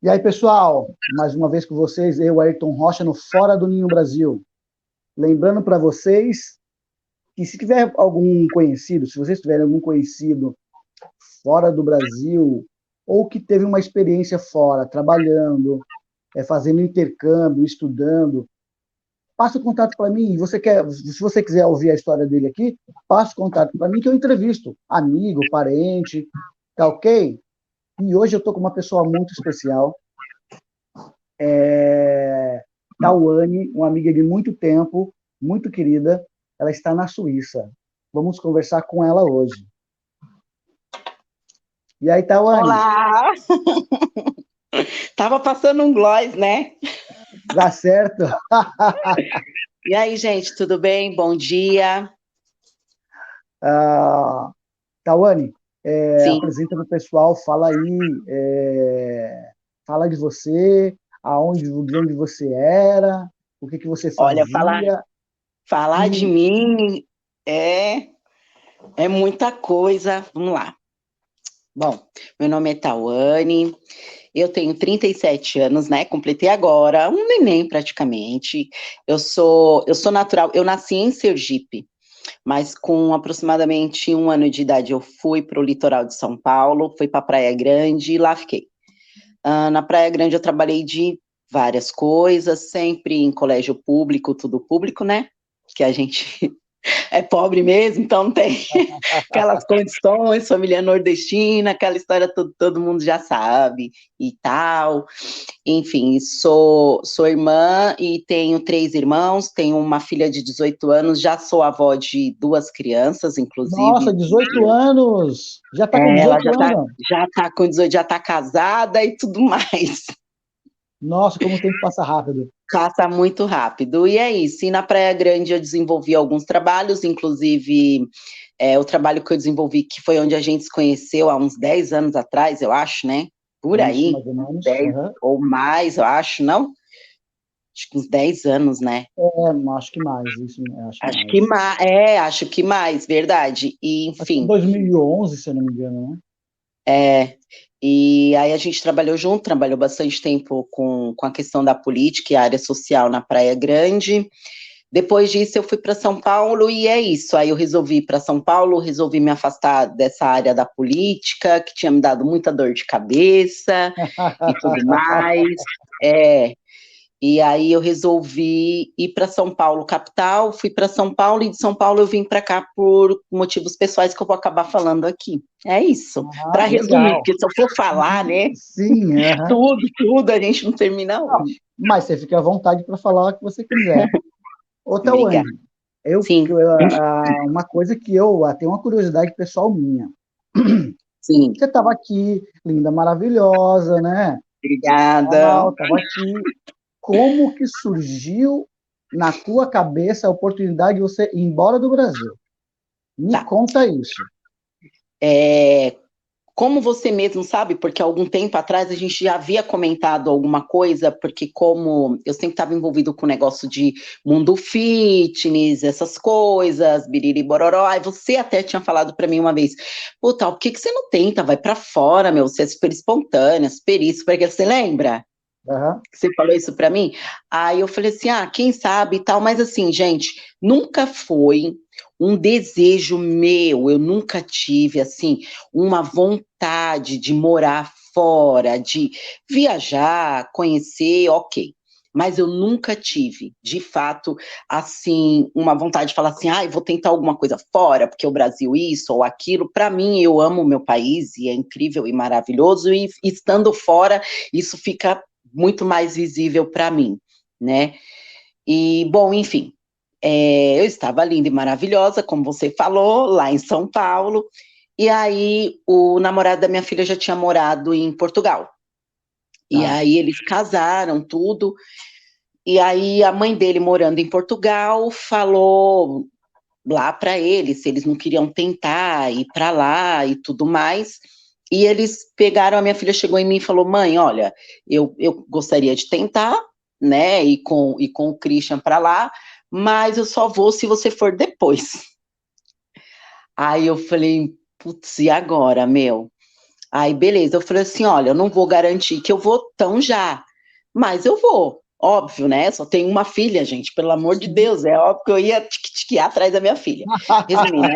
E aí, pessoal, mais uma vez com vocês, eu, Ayrton Rocha, no Fora do Ninho Brasil. Lembrando para vocês que se tiver algum conhecido, se vocês tiverem algum conhecido fora do Brasil, ou que teve uma experiência fora, trabalhando, fazendo intercâmbio, estudando, passa o contato para mim. Se você quiser ouvir a história dele aqui, passa o contato para mim que eu entrevisto. Amigo, parente, tá ok? E hoje eu estou com uma pessoa muito especial. Tawane, uma amiga de muito tempo, muito querida, ela está na Suíça. Vamos conversar com ela hoje. E aí, Tawane? Olá! Tava passando um gloss, né? Dá certo? E aí, gente, tudo bem? Bom dia. Tawane, Sim, apresenta para o pessoal, fala aí, fala de você, de onde você era, o que você olha, fazia. falar de E, mim é muita coisa. Vamos lá. Bom, meu nome é Tawane, eu tenho 37 anos, né? Completei agora, um neném praticamente. Eu sou natural, eu nasci em Sergipe, mas com aproximadamente 1 ano de idade eu fui para o litoral de São Paulo, fui para Praia Grande e lá fiquei. Na Praia Grande eu trabalhei de várias coisas, sempre em colégio público, tudo público, né? Que a gente é pobre mesmo, então não tem aquelas condições, família nordestina, aquela história todo mundo já sabe e tal. Enfim, sou irmã e tenho 3 irmãos, tenho uma filha de 18 anos, já sou avó de 2 crianças, nossa, inclusive. 18 anos! Já está com Ela 18 já tá, anos? já tá com 18, já tá casada e tudo mais. Nossa, como o tempo passa rápido. Passa muito rápido. E é isso. E na Praia Grande eu desenvolvi alguns trabalhos, inclusive o trabalho que eu desenvolvi, que foi onde a gente se conheceu há uns 10 anos atrás, eu acho, né? Por Isso, aí, mais ou menos. 10 Uhum. ou mais, eu acho, não? Acho que uns 10 anos, né? Acho que mais, isso, acho que Acho que mais. mais, acho que mais, verdade. E, Acho que enfim, 2011, se eu não me engano, né? é, e aí a gente trabalhou junto, trabalhou bastante tempo com a questão da política e a área social na Praia Grande. Depois disso, eu fui para São Paulo e é isso. Aí eu resolvi ir para São Paulo, resolvi me afastar dessa área da política, que tinha me dado muita dor de cabeça e tudo mais. É, e aí eu resolvi ir para São Paulo, capital, fui para São Paulo e de São Paulo eu vim para cá por motivos pessoais que eu vou acabar falando aqui. É isso. Ah, Para resumir, legal. porque se eu for falar, né, Sim, aham. tudo, a gente não termina Não, hoje. mas você fica à vontade para falar o que você quiser. Ô, Obrigada. Tawane, Sim, uma coisa que eu tenho uma curiosidade pessoal minha. sim. Você estava aqui, linda, maravilhosa, né? Obrigada. Estava aqui. Como que surgiu na tua cabeça a oportunidade de você ir embora do Brasil? Me Tá. conta isso. É, como você mesmo sabe, porque há algum tempo atrás a gente já havia comentado alguma coisa, porque como eu sempre estava envolvido com o negócio de mundo fitness, essas coisas, biriri bororó, aí você até tinha falado para mim uma vez, puta, por que você não tenta, vai para fora, meu, você é super espontânea, super isso, porque você lembra? Aham. Que você falou isso para mim? Aí eu falei assim, quem sabe e tal, mas assim, gente, nunca foi um desejo meu, eu nunca tive, assim, uma vontade de morar fora, de viajar, conhecer, ok. Mas eu nunca tive, de fato, assim, uma vontade de falar assim, vou tentar alguma coisa fora, porque o Brasil isso ou aquilo. Para mim, eu amo o meu país e é incrível e maravilhoso, e estando fora, isso fica muito mais visível para mim, né? E, bom, enfim, eu estava linda e maravilhosa, como você falou, lá em São Paulo, e aí o namorado da minha filha já tinha morado em Portugal. E Tá. aí eles casaram, tudo, e aí a mãe dele morando em Portugal falou lá para eles se eles não queriam tentar ir para lá e tudo mais. E eles pegaram, a minha filha chegou em mim e falou: mãe, olha, eu gostaria de tentar, né, e com o Christian para lá, mas eu só vou se você for depois. Aí eu falei: putz, e agora, meu? Aí, beleza, eu falei assim, olha, eu não vou garantir que eu vou tão já, mas eu vou, óbvio, né? Só tenho uma filha, gente, pelo amor de Deus, é óbvio que eu ia tiquitiquear atrás da minha filha. Resumindo,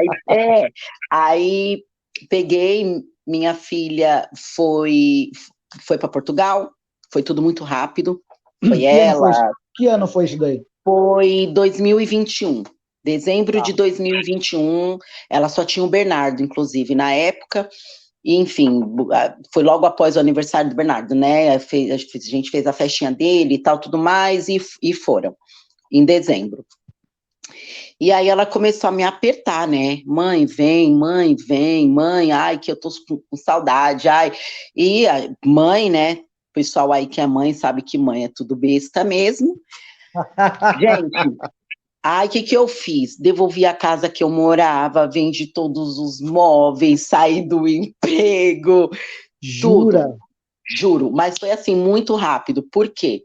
aí peguei, minha filha foi para Portugal, foi tudo muito rápido, foi Que ano foi, ela, que ano foi isso daí? foi 2021, dezembro de 2021, ela só tinha o Bernardo, inclusive, na época, e, enfim, foi logo após o aniversário do Bernardo, né? A gente fez a festinha dele e tal, tudo mais, e foram, em dezembro. E aí ela começou a me apertar, né? Mãe, vem, mãe, ai, que eu tô com saudade, ai. E a mãe, né? O pessoal aí que é mãe sabe que mãe é tudo besta mesmo. Gente, ai, o que eu fiz? Devolvi a casa que eu morava, vendi todos os móveis, saí do emprego, Jura? tudo, juro. Mas foi assim, muito rápido. Por quê?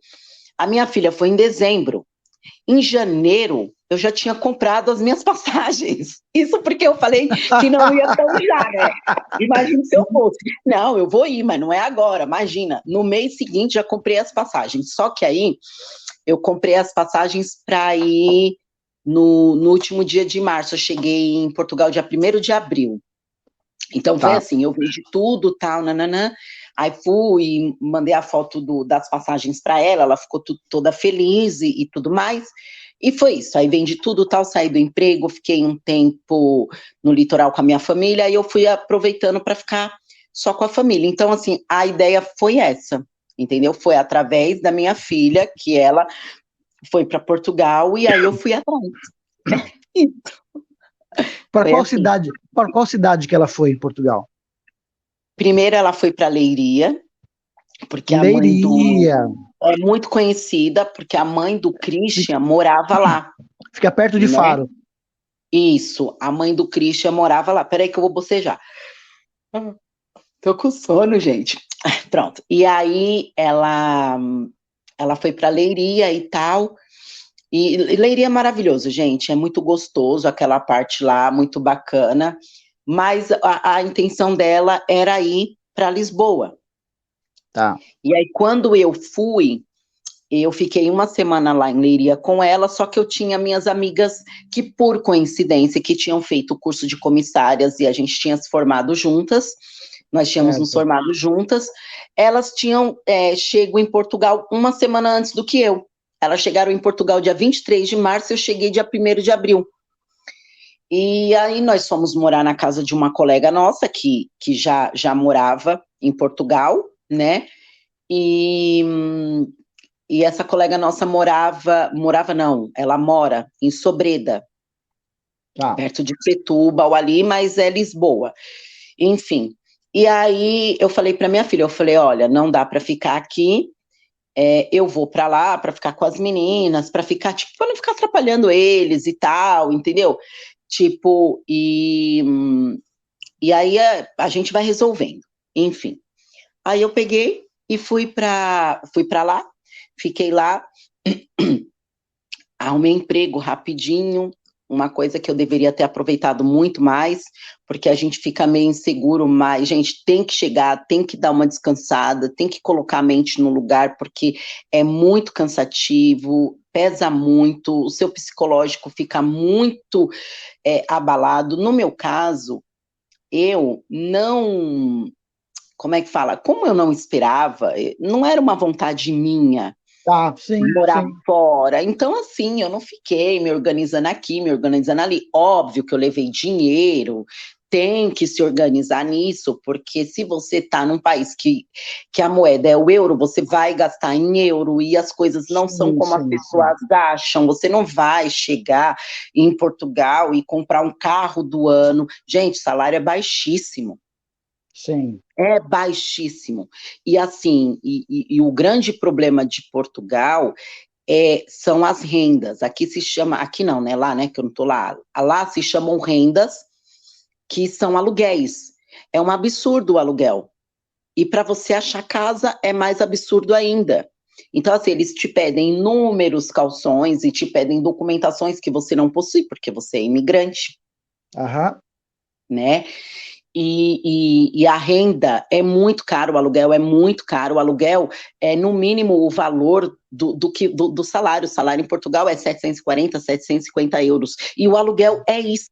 A minha filha foi em dezembro. Em janeiro, eu já tinha comprado as minhas passagens. Isso porque eu falei que não ia tão já, né? Imagina se eu fosse. Não, eu vou ir, mas não é agora. Imagina, no mês seguinte já comprei as passagens. Só que aí eu comprei as passagens para ir no último dia de março. Eu cheguei em Portugal dia 1º de abril. Então foi Tá. assim, eu vendi tudo, tal, nananã. Aí fui, mandei a foto das passagens para ela, ela ficou toda feliz e tudo mais. E foi isso. Aí vendi tudo, tal, saí do emprego, fiquei um tempo no litoral com a minha família, e eu fui aproveitando para ficar só com a família. Então, assim, a ideia foi essa, entendeu? Foi através da minha filha, que ela foi para Portugal, e aí eu fui atrás. Para Foi qual assim. cidade? Para qual cidade que ela foi em Portugal? Primeiro ela foi para Leiria, porque a mãe do Leiria. é muito conhecida, porque a mãe do Fica, Christian morava lá, fica perto de né? Faro. Isso, a mãe do Christian morava lá. Peraí que eu vou bocejar. Tô com sono, gente. Pronto. E aí ela foi para Leiria e tal. E Leiria é maravilhoso, gente. É muito gostoso aquela parte lá, muito bacana. Mas a intenção dela era ir para Lisboa. Tá. E aí, quando eu fui, eu fiquei uma semana lá em Leiria com ela, só que eu tinha minhas amigas que, por coincidência, que tinham feito o curso de comissárias e a gente tinha se formado juntas, nós tínhamos nos Certo. formado juntas, elas tinham chego em Portugal uma semana antes do que eu. Elas chegaram em Portugal dia 23 de março, eu cheguei dia 1º de abril. E aí nós fomos morar na casa de uma colega nossa que já morava em Portugal, né? E essa colega nossa morava não, ela mora em Sobreda, Tá. perto de Setúbal ali, mas é Lisboa. Enfim. E aí eu falei para minha filha, eu falei, olha, não dá para ficar aqui, eu vou para lá para ficar com as meninas, para ficar tipo, para não ficar atrapalhando eles e tal, entendeu? Tipo, e aí a gente vai resolvendo. Enfim. Aí eu peguei e fui para lá, fiquei lá, arrumei emprego rapidinho, uma coisa que eu deveria ter aproveitado muito mais, porque a gente fica meio inseguro, mas, gente, tem que chegar, tem que dar uma descansada, tem que colocar a mente no lugar, porque é muito cansativo, pesa muito, o seu psicológico fica muito abalado. No meu caso, eu não, como é que fala? Como eu não esperava, não era uma vontade minha, Tá, sim, morar sim. fora. Então, assim, eu não fiquei me organizando aqui, me organizando ali. Óbvio que eu levei dinheiro, tem que se organizar nisso, porque se você está num país que a moeda é o euro, você vai gastar em euro e as coisas não são Sim, como as sim, sim. pessoas acham. Você não vai chegar em Portugal e comprar um carro do ano. Gente, salário é baixíssimo. Sim. É baixíssimo. E assim, e o grande problema de Portugal são as rendas. Aqui se chama, aqui não, né? Lá, né? Que eu não tô lá. Lá se chamam rendas, que são aluguéis. É um absurdo o aluguel. E para você achar casa é mais absurdo ainda. Então, assim, eles te pedem inúmeros calções e te pedem documentações que você não possui, porque você é imigrante, Aham. né? e a renda é muito caro, o aluguel é muito caro, o aluguel é no mínimo o valor do salário. O salário em Portugal é 740, 750 euros, e o aluguel é isso.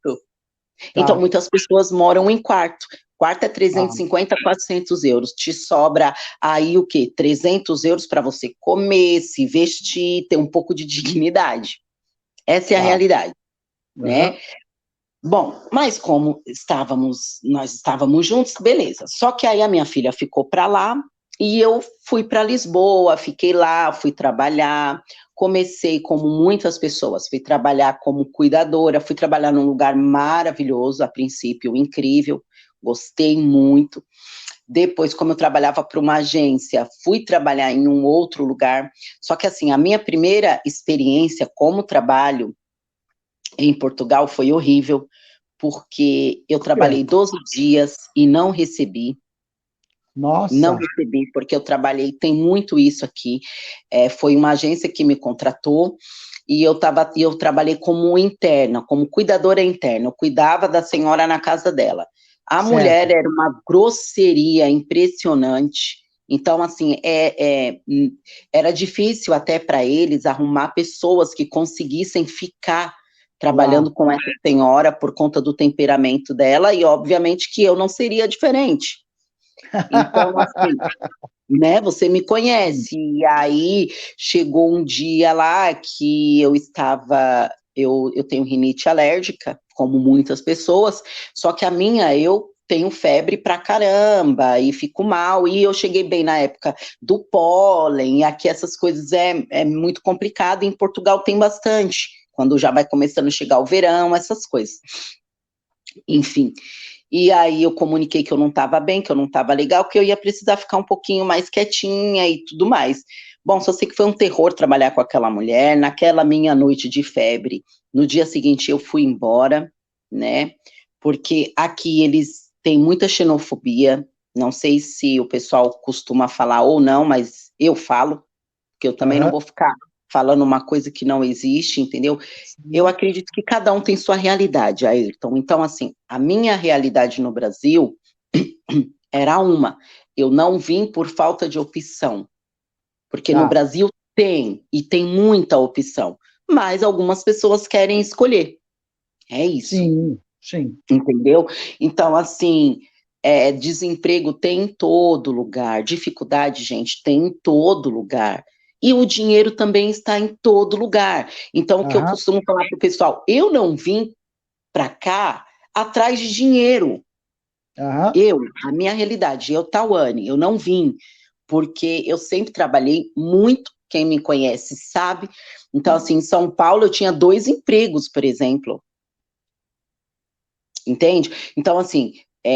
Então, Tá. muitas pessoas moram em quarto. Quarto é Ah, 350, 400 euros. Te sobra aí o quê? 300 euros para você comer, se vestir, ter um pouco de dignidade. Essa é a tá. realidade, né? Aham. Bom, mas como nós estávamos juntos, beleza. Só que aí a minha filha ficou para lá e eu fui para Lisboa, fiquei lá, fui trabalhar. Comecei como muitas pessoas, fui trabalhar como cuidadora, fui trabalhar num lugar maravilhoso, a princípio incrível, gostei muito. Depois, como eu trabalhava para uma agência, fui trabalhar em um outro lugar. Só que assim, a minha primeira experiência como trabalho em Portugal foi horrível, porque eu Por quê? trabalhei 12 dias e não Nossa. recebi, porque eu trabalhei, tem muito isso aqui, foi uma agência que me contratou, e eu trabalhei como interna, como cuidadora interna, eu cuidava da senhora na casa dela. A mulher Certo. era uma grosseria impressionante, então, assim, era difícil até para eles arrumar pessoas que conseguissem ficar Lá. trabalhando com essa senhora por conta do temperamento dela, e obviamente que eu não seria diferente. Então, assim, né, você me conhece, e aí chegou um dia lá que eu tenho rinite alérgica, como muitas pessoas, só que a minha, eu tenho febre pra caramba, e fico mal, e eu cheguei bem na época do pólen, e aqui essas coisas é muito complicado, em Portugal tem bastante, quando já vai começando a chegar o verão, essas coisas. Enfim, e aí eu comuniquei que eu não estava bem, que eu não estava legal, que eu ia precisar ficar um pouquinho mais quietinha e tudo mais. Bom, só sei que foi um terror trabalhar com aquela mulher, naquela minha noite de febre. No dia seguinte eu fui embora, né? Porque aqui eles têm muita xenofobia. Não sei se o pessoal costuma falar ou não, mas eu falo, porque eu também não Aham. vou ficar falando uma coisa que não existe, entendeu? Eu Sim. acredito que cada um tem sua realidade, Ayrton. Então, assim, a minha realidade no Brasil era uma. Eu não vim por falta de opção, porque no Tá. Brasil tem, e tem muita opção, mas algumas pessoas querem escolher. É isso, Sim. Sim. entendeu? Então, assim, desemprego tem em todo lugar, dificuldade, gente, tem em todo lugar. E o dinheiro também está em todo lugar. Então, o que eu Aham. costumo falar para o pessoal, eu não vim para cá atrás de dinheiro. Aham. A minha realidade, Tawane, eu não vim, porque eu sempre trabalhei muito, quem me conhece sabe. Então, assim, em São Paulo eu tinha 2 empregos, por exemplo, entende? Então, assim,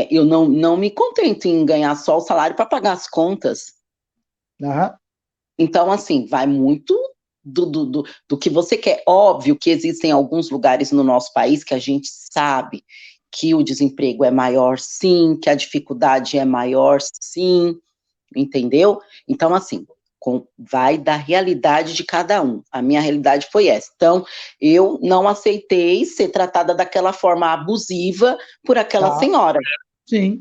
eu não me contento em ganhar só o salário para pagar as contas. Aham. Então, assim, vai muito do que você quer. Óbvio que existem alguns lugares no nosso país que a gente sabe que o desemprego é maior, sim, que a dificuldade é maior, sim, entendeu? Então, assim, vai da realidade de cada um. A minha realidade foi essa. Então, eu não aceitei ser tratada daquela forma abusiva por aquela Tá. senhora. Sim.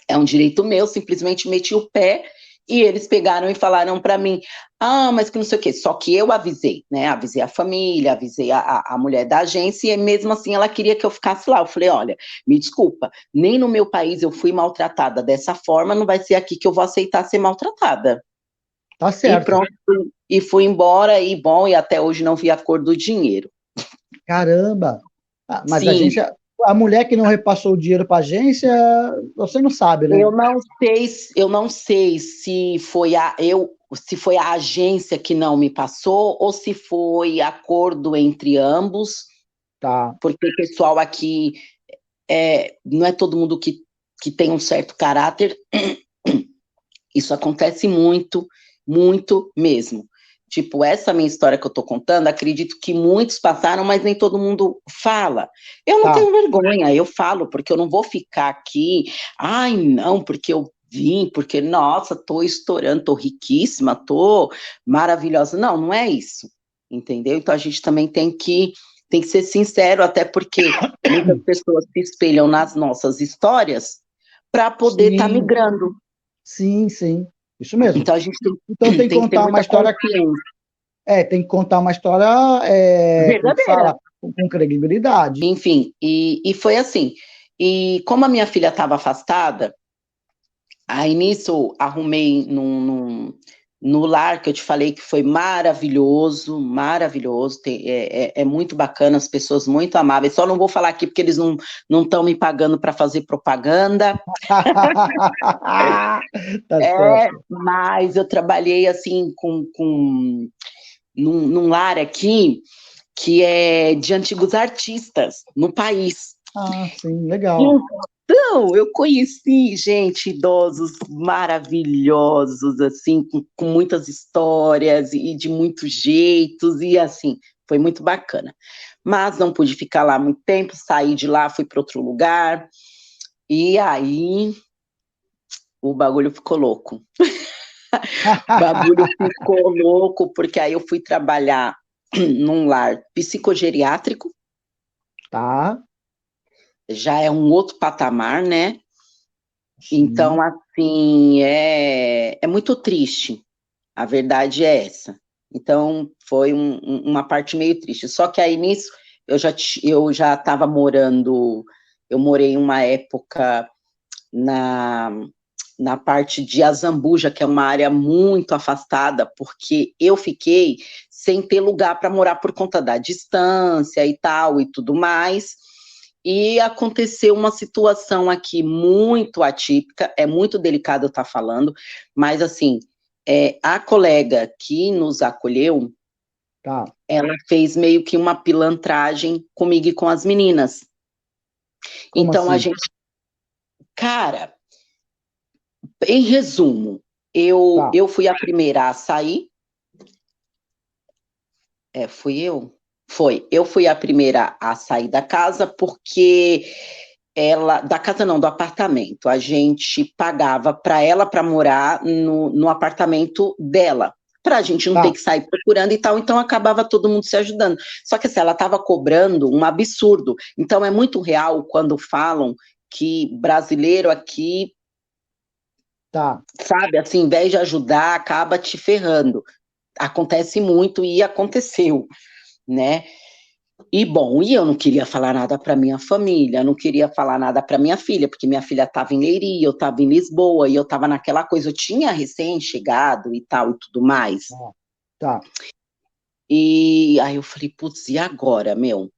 É um direito meu, simplesmente meti o pé e eles pegaram e falaram para mim, mas que não sei o quê. Só que eu avisei, né? Avisei a família, avisei a mulher da agência, e mesmo assim ela queria que eu ficasse lá. Eu falei, olha, me desculpa, nem no meu país eu fui maltratada dessa forma, não vai ser aqui que eu vou aceitar ser maltratada. Tá E certo. pronto, e fui embora, e bom, e até hoje não vi a cor do dinheiro. Caramba. Ah, mas a Sim, agência, a mulher que não repassou o dinheiro para a agência, você não sabe, né? eu não sei se foi a agência que não me passou ou se foi acordo entre ambos, Tá. porque o pessoal aqui não é todo mundo que tem um certo caráter. Isso acontece muito, muito mesmo. Tipo, essa minha história que eu tô contando, acredito que muitos passaram, mas nem todo mundo fala. Eu não Tá. tenho vergonha, eu falo, porque eu não vou ficar aqui, ai, não, porque eu vim, porque, nossa, tô estourando, tô riquíssima, tô maravilhosa. Não, não é isso, entendeu? Então a gente também tem que tem que ser sincero, até porque muitas pessoas se espelham nas nossas histórias para poder estar migrando. Sim, sim, isso mesmo. Então a gente Então tem que tem que ter contar uma muita história. consciência. Tem que contar uma história, como que Verdadeira. fala, com credibilidade. Enfim, e foi assim. E como a minha filha estava afastada, aí nisso arrumei no lar que eu te falei que foi maravilhoso, maravilhoso, é muito bacana, as pessoas muito amáveis, só não vou falar aqui porque eles não estão me pagando para fazer propaganda. Tá certo. Mas eu trabalhei assim num lar aqui que é de antigos artistas no país. Ah, sim, legal. Então, eu conheci, gente, idosos maravilhosos, assim, com muitas histórias e de muitos jeitos, e assim, foi muito bacana. Mas não pude ficar lá muito tempo, saí de lá, fui para outro lugar, e aí o bagulho ficou louco. O bagulho ficou louco, porque aí eu fui trabalhar num lar psicogeriátrico, Tá. já é um outro patamar, né? Então, Sim. assim, é muito triste. A verdade é essa. Então, foi uma parte meio triste. Só que aí nisso, eu já estava morando, eu morei uma época na, na parte de Azambuja, que é uma área muito afastada, porque eu fiquei sem ter lugar para morar por conta da distância e tal e tudo mais. E aconteceu uma situação aqui muito atípica, é muito delicado eu estar falando, mas assim, a colega que nos acolheu, Tá. ela fez meio que uma pilantragem comigo e com as meninas. Como Então a assim? gente, cara, em resumo, eu, Tá. eu fui a primeira a sair. Fui eu? Foi. Eu fui a primeira a sair da casa porque da casa não, do apartamento. A gente pagava para ela para morar no apartamento dela, para a gente não ter Tá. que sair procurando e tal, então acabava todo mundo se ajudando. Só que assim, ela estava cobrando um absurdo. Então é muito real quando falam que brasileiro aqui, Tá. sabe, assim, em vez de ajudar, acaba te ferrando. Acontece muito e aconteceu, né? E bom, eu não queria falar nada para minha família, não queria falar nada para minha filha, porque minha filha estava em Leiria, eu estava em Lisboa, e eu estava naquela coisa, eu tinha recém-chegado e tal e tudo mais. Tá. E aí eu falei, putz, e agora, meu?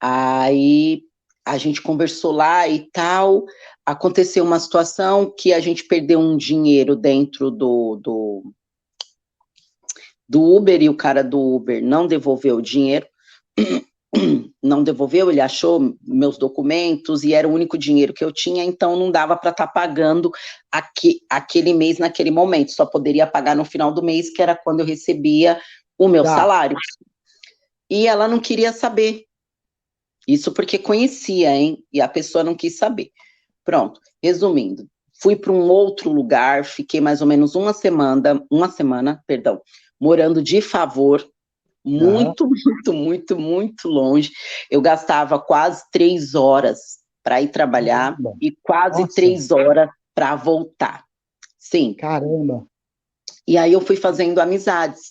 Aí a gente conversou lá e tal, aconteceu uma situação que a gente perdeu um dinheiro dentro do Uber, e o cara do Uber não devolveu o dinheiro. Não devolveu, ele achou meus documentos e era o único dinheiro que eu tinha, então não dava para estar pagando aquele mês naquele momento, só poderia pagar no final do mês, que era quando eu recebia o meu Tá. salário. E ela não queria saber, isso porque conhecia, hein? E a pessoa não quis saber. Pronto, resumindo, fui para um outro lugar, fiquei mais ou menos uma semana, perdão, morando de favor, Aham. muito, muito, muito, muito longe. Eu gastava quase 3 horas para ir trabalhar Caramba. e quase Nossa. 3 horas para voltar. Sim. Caramba. E aí eu fui fazendo amizades,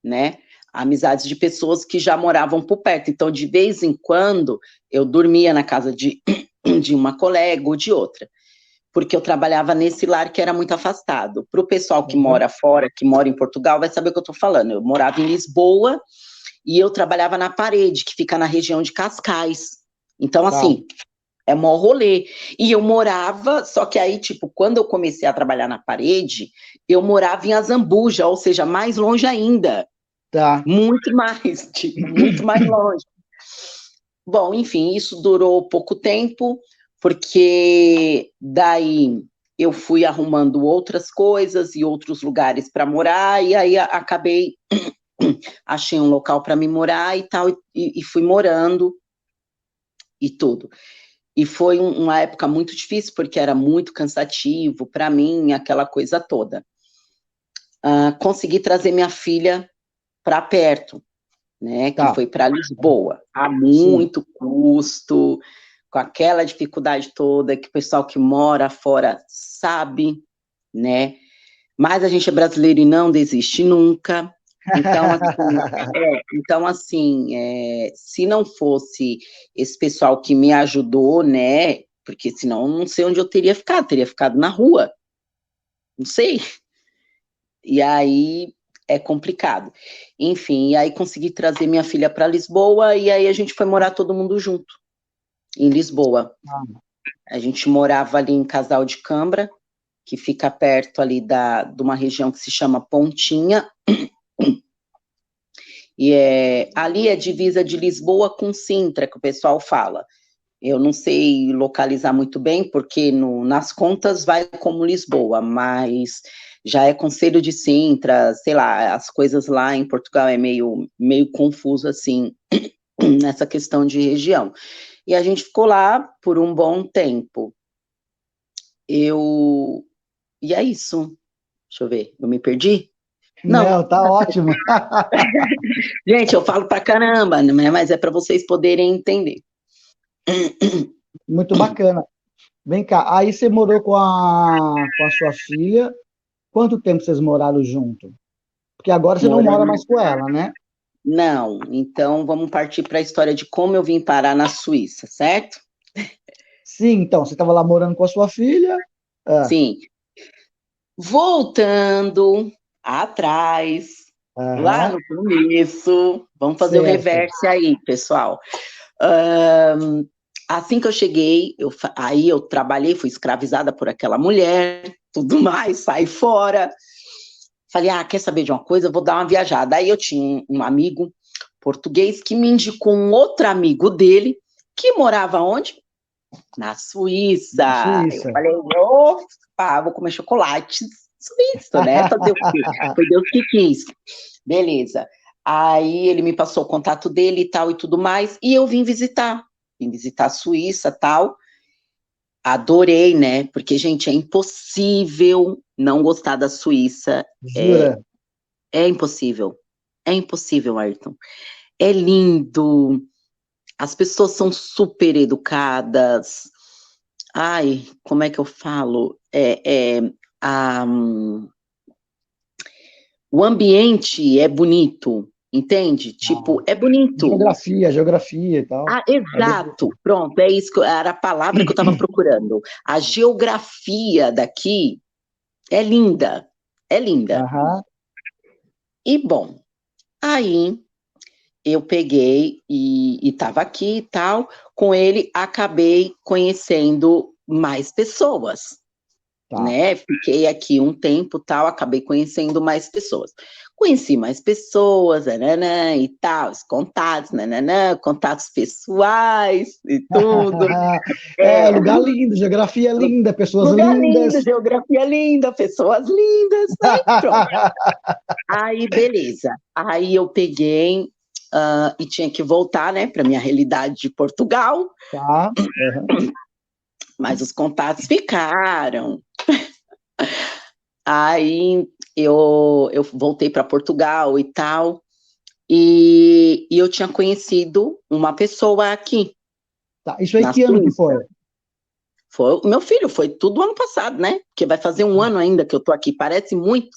né? Amizades de pessoas que já moravam por perto. Então, de vez em quando, eu dormia na casa de uma colega ou de outra, porque eu trabalhava nesse lar que era muito afastado. Para o pessoal que Aham. mora fora, que mora em Portugal, vai saber o que eu estou falando. Eu morava em Lisboa, e eu trabalhava na Parede, que fica na região de Cascais. Então, Tá. assim, é mó rolê. E eu morava, só que aí, tipo, quando eu comecei a trabalhar na Parede, eu morava em Azambuja, ou seja, mais longe ainda. Tá. Muito mais, tipo, muito mais longe. Bom, enfim, isso durou pouco tempo, porque daí eu fui arrumando outras coisas e outros lugares para morar, e aí acabei achei um local para me morar e tal, e fui morando e tudo. E foi uma época muito difícil, porque era muito cansativo para mim, aquela coisa toda. Consegui trazer minha filha para perto, né, que Tá. foi para Lisboa, a muito custo, com aquela dificuldade toda que o pessoal que mora fora sabe, né? Mas a gente é brasileiro e não desiste nunca. Então, assim, se não fosse esse pessoal que me ajudou, né? Porque senão eu não sei onde eu teria ficado na rua, não sei. E aí é complicado. Enfim, e aí consegui trazer minha filha para Lisboa e aí a gente foi morar todo mundo junto, em Lisboa. A gente morava ali em Casal de Cambra, que fica perto ali de uma região que se chama Pontinha, e ali é divisa de Lisboa com Sintra, que o pessoal fala. Eu não sei localizar muito bem, porque nas contas vai como Lisboa, mas já é Conselho de Sintra, sei lá, as coisas lá em Portugal é meio confuso, assim, nessa questão de região. E a gente ficou lá por um bom tempo. E é isso. Deixa eu ver, eu me perdi? Não, tá ótimo. Gente, eu falo pra caramba, né? Mas é para vocês poderem entender. Muito bacana. Vem cá, aí você morou com a sua filha. Quanto tempo vocês moraram junto? Porque agora você não mora mais com ela, né? Não, então vamos partir para a história de como eu vim parar na Suíça, certo? Sim, então, você estava lá morando com a sua filha. Sim. Voltando atrás, lá no começo, vamos fazer o reverse aí, pessoal. Assim que eu cheguei, aí eu trabalhei, fui escravizada por aquela mulher, tudo mais, saí fora. Falei, quer saber de uma coisa? Eu vou dar uma viajada. Aí eu tinha um amigo português que me indicou um outro amigo dele, que morava onde? Na Suíça. Eu falei, opa, vou comer chocolate suíço, né? Fazer o quê? Foi Deus que quis. Beleza. Aí ele me passou o contato dele e tal e tudo mais, e eu vim visitar a Suíça e tal. Adorei, né? Porque, gente, é impossível não gostar da Suíça. Jura? É impossível. É impossível, Ayrton. É lindo. As pessoas são super educadas. Ai, como é que eu falo? O ambiente é bonito, entende? Tipo, é bonito. Geografia e tal. Exato. Pronto, é isso que era a palavra que eu estava procurando. A geografia daqui é linda. É linda. Uhum. E, bom, aí eu peguei e estava aqui e tal, com ele acabei conhecendo mais pessoas, né? Fiquei aqui um tempo tal, acabei conhecendo mais pessoas. Conheci mais pessoas, nananã, e tal, os contatos, nananã, contatos pessoais e tudo. Lugar lindo, geografia linda, pessoas lugar lindas. Lindo, geografia linda, pessoas lindas, aí pronto. Aí, beleza. Aí eu peguei e tinha que voltar, né, para minha realidade de Portugal. Tá. Uhum. Mas os contatos ficaram. Aí eu voltei para Portugal e tal, e eu tinha conhecido uma pessoa aqui. Tá. Isso aí que ano que foi? Foi meu filho, foi tudo ano passado, né? Porque vai fazer um ano ainda que eu tô aqui. Parece muito,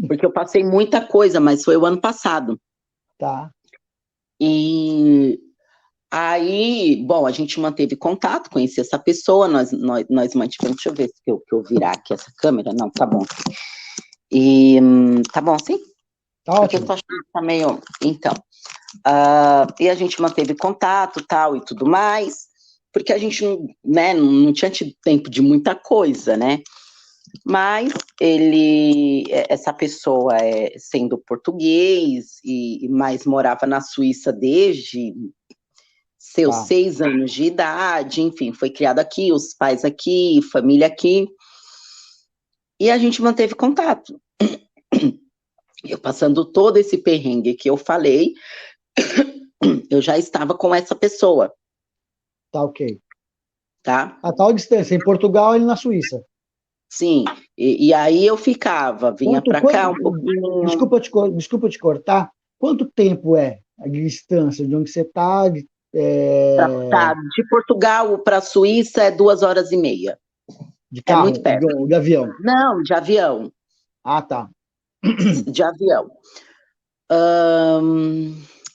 porque eu passei muita coisa, mas foi o ano passado. Tá. E aí, bom, a gente manteve contato, conheci essa pessoa, nós mantivemos, deixa eu ver se eu virar aqui essa câmera, não, tá bom. E tá bom assim? Tá ótimo. Porque eu tô achando que tá meio... Então, e a gente manteve contato, tal, e tudo mais, porque a gente, né, não tinha tido tempo de muita coisa, né? Mas essa pessoa sendo português, mas morava na Suíça desde seus 6 anos de idade, enfim, foi criado aqui, os pais aqui, família aqui, e a gente manteve contato. Eu passando todo esse perrengue que eu falei, eu já estava com essa pessoa. Tá, ok. Tá? A tal distância, em Portugal e na Suíça. Sim, e aí eu ficava, vinha para cá um pouquinho. Desculpa te cortar. Quanto tempo é A distância de onde você está, Tá, de Portugal para a Suíça é 2 horas e meia. de É muito carro, perto. de avião. Não, de avião. Ah, tá. De avião.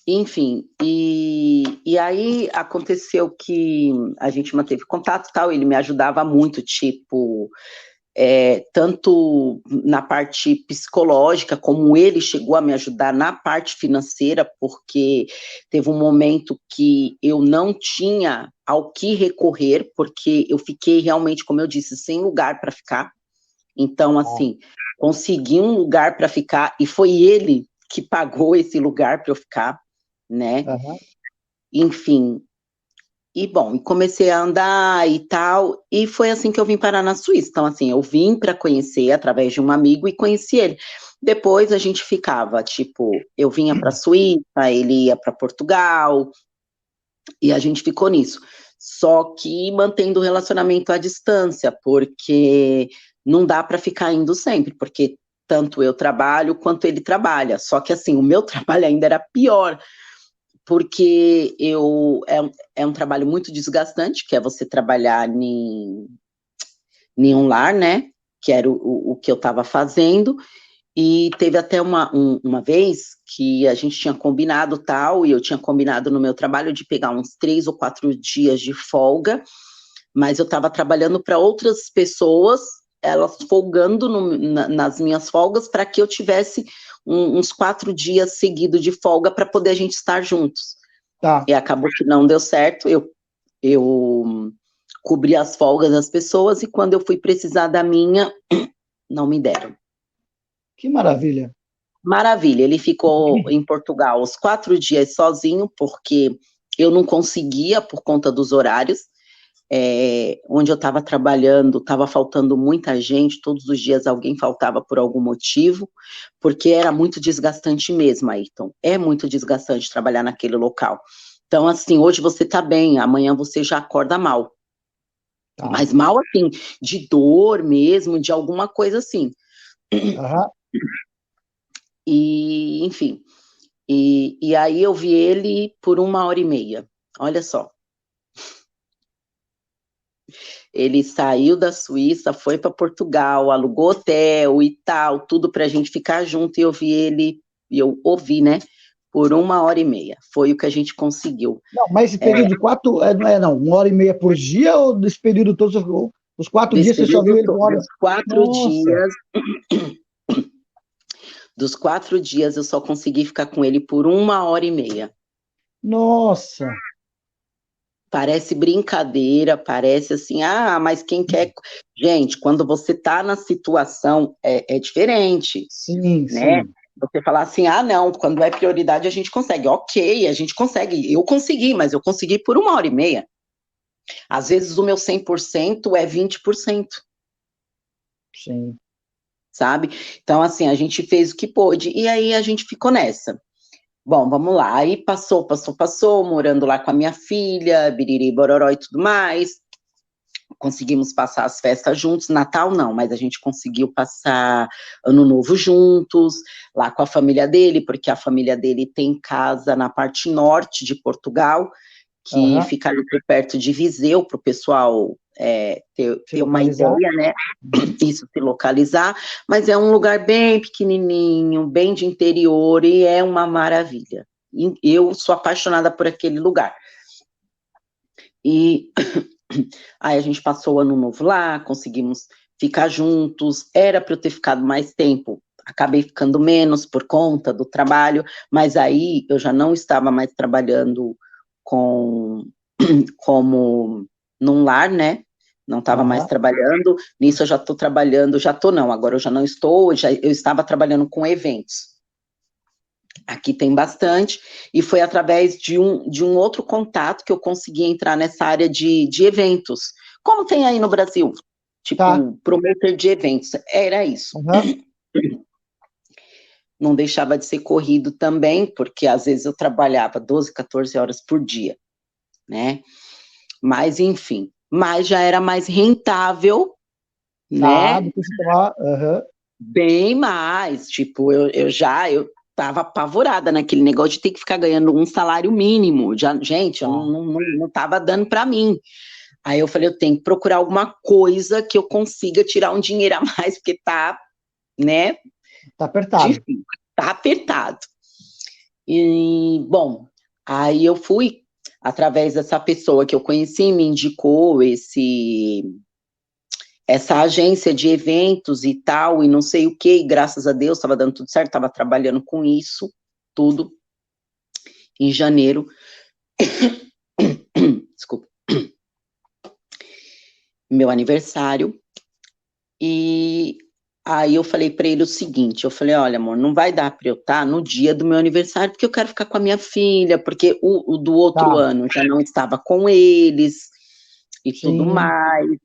Enfim, e aí aconteceu que a gente manteve contato e tal, ele me ajudava muito, tipo, tanto na parte psicológica, como ele chegou a me ajudar na parte financeira, porque teve um momento que eu não tinha ao que recorrer, porque eu fiquei realmente, como eu disse, sem lugar para ficar. Então, assim, consegui um lugar para ficar, e foi ele que pagou esse lugar para eu ficar, né? Aham. Enfim, e bom, comecei a andar e tal, e foi assim que eu vim parar na Suíça. Então, assim, eu vim para conhecer através de um amigo e conheci ele. Depois a gente ficava, tipo, eu vinha para a Suíça, ele ia para Portugal, e a gente ficou nisso. Só que mantendo o relacionamento à distância, porque não dá para ficar indo sempre, porque tanto eu trabalho quanto ele trabalha. Só que assim, o meu trabalho ainda era pior, porque é um trabalho muito desgastante, que é você trabalhar em um lar, né? Que era o que eu estava fazendo, e teve até uma vez que a gente tinha combinado tal, e eu tinha combinado no meu trabalho de pegar uns 3 ou 4 dias de folga, mas eu estava trabalhando para outras pessoas, elas folgando nas minhas folgas, para que eu tivesse uns 4 dias seguidos de folga para poder a gente estar juntos. Tá. E acabou que não deu certo, eu cobri as folgas das pessoas, e quando eu fui precisar da minha, não me deram. Que maravilha. Maravilha, ele ficou em Portugal os 4 dias sozinho, porque eu não conseguia por conta dos horários. Onde eu estava trabalhando, estava faltando muita gente, todos os dias alguém faltava por algum motivo, porque era muito desgastante mesmo, Ayrton. É muito desgastante trabalhar naquele local. Então, assim, hoje você está bem, amanhã você já acorda mal. Tá. Mas mal, assim, de dor mesmo, de alguma coisa assim. Aham. E, enfim, e aí eu vi ele por 1 hora e meia. Olha só. Ele saiu da Suíça, foi para Portugal, alugou hotel e tal, tudo para a gente ficar junto, e eu vi ele, e eu ouvi, né? Por 1 hora e meia. Foi o que a gente conseguiu. Não, mas esse período de quatro, não, 1 hora e meia por dia ou desse período todos, os 4 dias Desse você só viu período ele por todo, uma hora? Nossa, dos 4 dias, eu só consegui ficar com ele por 1 hora e meia. nossa, Parece brincadeira, parece assim, mas quem quer. Gente, quando você está na situação, é diferente, sim, né? sim. Você falar assim, não, quando é prioridade a gente consegue. Ok, a gente consegue. Eu consegui, mas eu consegui por 1 hora e meia. Às vezes o meu 100% é 20%, Sim. sabe? Então, assim, a gente fez o que pôde. E aí a gente ficou nessa. Bom, vamos lá. Aí passou, morando lá com a minha filha, biriri, bororó e tudo mais. Conseguimos passar as festas juntos, Natal não, mas a gente conseguiu passar Ano Novo juntos, lá com a família dele, porque a família dele tem casa na parte norte de Portugal, que Aham. fica ali por perto de Viseu, para o pessoal Se ter uma localizar. ideia, né? Uhum. Isso, se localizar, mas é um lugar bem pequenininho, bem de interior, e é uma maravilha. Eu sou apaixonada por aquele lugar. E aí a gente passou o Ano Novo lá, conseguimos ficar juntos, era para eu ter ficado mais tempo, acabei ficando menos por conta do trabalho, mas aí eu já não estava mais trabalhando como num lar, né? Não estava mais Aham. trabalhando, nisso eu já estou trabalhando, já estou não, agora eu já não estou, eu estava trabalhando com eventos. Aqui tem bastante, e foi através de um outro contato que eu consegui entrar nessa área de eventos. Como tem aí no Brasil, Tá. tipo, promotor de eventos, era isso. Aham. Não deixava de ser corrido também, porque às vezes eu trabalhava 12, 14 horas por dia, né? Mas, enfim, mas já era mais rentável, Tá, né? do que você tava. Aham. Bem mais, tipo, eu tava apavorada naquele negócio de ter que ficar ganhando um salário mínimo. Gente, eu não tava dando para mim. Aí eu falei, eu tenho que procurar alguma coisa que eu consiga tirar um dinheiro a mais, porque tá, né? Tá apertado. Difícil, tá apertado. E, bom, aí eu fui, através dessa pessoa que eu conheci, me indicou essa agência de eventos e tal, e não sei o que, e graças a Deus estava dando tudo certo, estava trabalhando com isso, tudo, em janeiro. Desculpa. Meu aniversário. E aí eu falei para ele o seguinte, eu falei, olha, amor, não vai dar para eu estar no dia do meu aniversário, porque eu quero ficar com a minha filha, porque o do outro ano já não estava com eles, e tudo mais,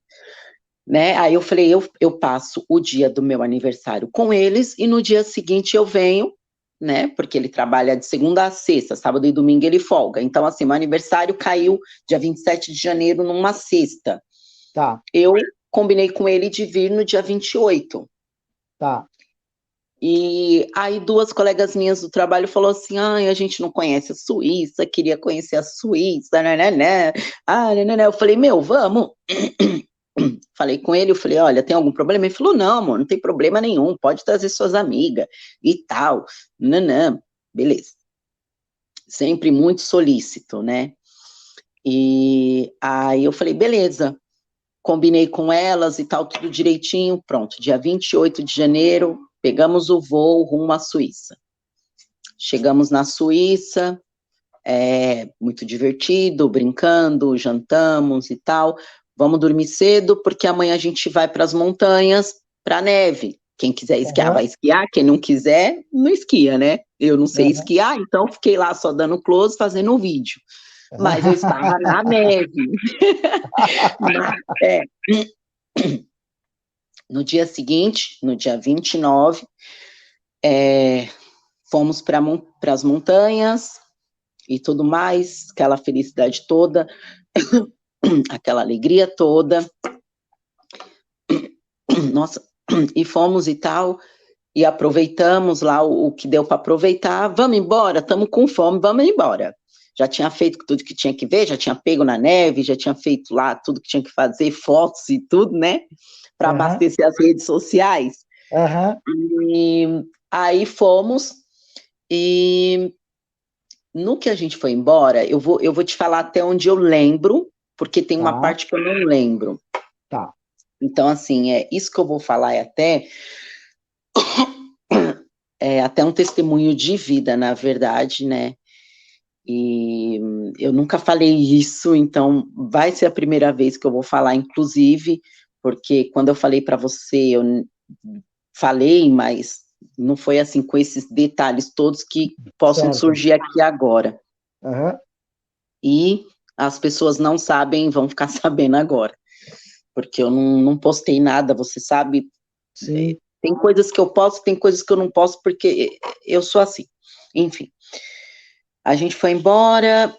né? Aí eu falei, eu passo o dia do meu aniversário com eles, e no dia seguinte eu venho, né? Porque ele trabalha de segunda a sexta, sábado e domingo ele folga. Então, assim, meu aniversário caiu dia 27 de janeiro numa sexta. Tá. Eu combinei com ele de vir no dia 28. Tá. E aí duas colegas minhas do trabalho falaram assim, ai, a gente não conhece a Suíça, queria conhecer a Suíça, né? Ah, né? Eu falei, meu, vamos. Falei com ele, eu falei, olha, tem algum problema? Ele falou, não, amor, não tem problema nenhum, pode trazer suas amigas e tal. Não, beleza. Sempre muito solícito, né? E aí eu falei, beleza. Combinei com elas e tal, tudo direitinho, pronto. Dia 28 de janeiro, pegamos o voo rumo à Suíça. Chegamos na Suíça, muito divertido, brincando, jantamos e tal. Vamos dormir cedo, porque amanhã a gente vai para as montanhas, para a neve. Quem quiser esquiar, vai esquiar. Quem não quiser, não esquia, né? Eu não sei esquiar, então fiquei lá só dando close, fazendo um vídeo. Mas eu estava na neve. No dia seguinte, no dia 29, fomos para as montanhas e tudo mais, aquela felicidade toda, aquela alegria toda. Nossa, e fomos e tal, e aproveitamos lá o que deu para aproveitar. Vamos embora, estamos com fome, vamos embora. Já tinha feito tudo que tinha que ver, já tinha pego na neve, já tinha feito lá tudo que tinha que fazer, fotos e tudo, né? Para abastecer as redes sociais. E aí fomos, e no que a gente foi embora, eu vou te falar até onde eu lembro, porque tem uma parte que eu não lembro. Tá. Então, assim, isso que eu vou falar até um testemunho de vida, na verdade, né? E eu nunca falei isso, então vai ser a primeira vez que eu vou falar, inclusive, porque quando eu falei para você, eu falei, mas não foi assim com esses detalhes todos que possam surgir aqui agora. E as pessoas não sabem, vão ficar sabendo agora, porque eu não postei nada, você sabe. Sim. Tem coisas que eu posso, tem coisas que eu não posso, porque eu sou assim. Enfim, a gente foi embora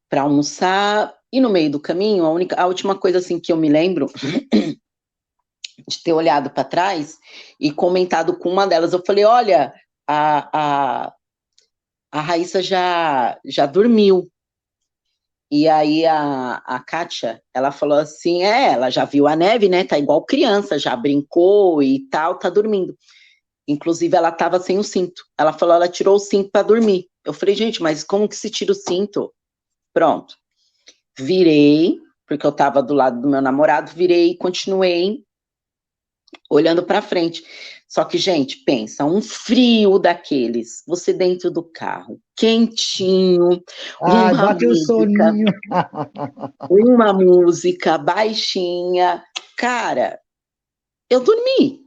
para almoçar, e no meio do caminho, a última coisa assim que eu me lembro de ter olhado para trás e comentado com uma delas, eu falei, olha, a Raíssa já dormiu. E aí a Kátia, ela falou assim, ela já viu a neve, né, tá igual criança, já brincou e tal, tá dormindo. Inclusive, ela tava sem o cinto. Ela falou, ela tirou o cinto para dormir. Eu falei, gente, mas como que se tira o cinto? Pronto. Virei, porque eu tava do lado do meu namorado, virei e continuei olhando para frente. Só que, gente, pensa, um frio daqueles, você dentro do carro, quentinho, bate um soninho. uma música baixinha. Cara, eu dormi.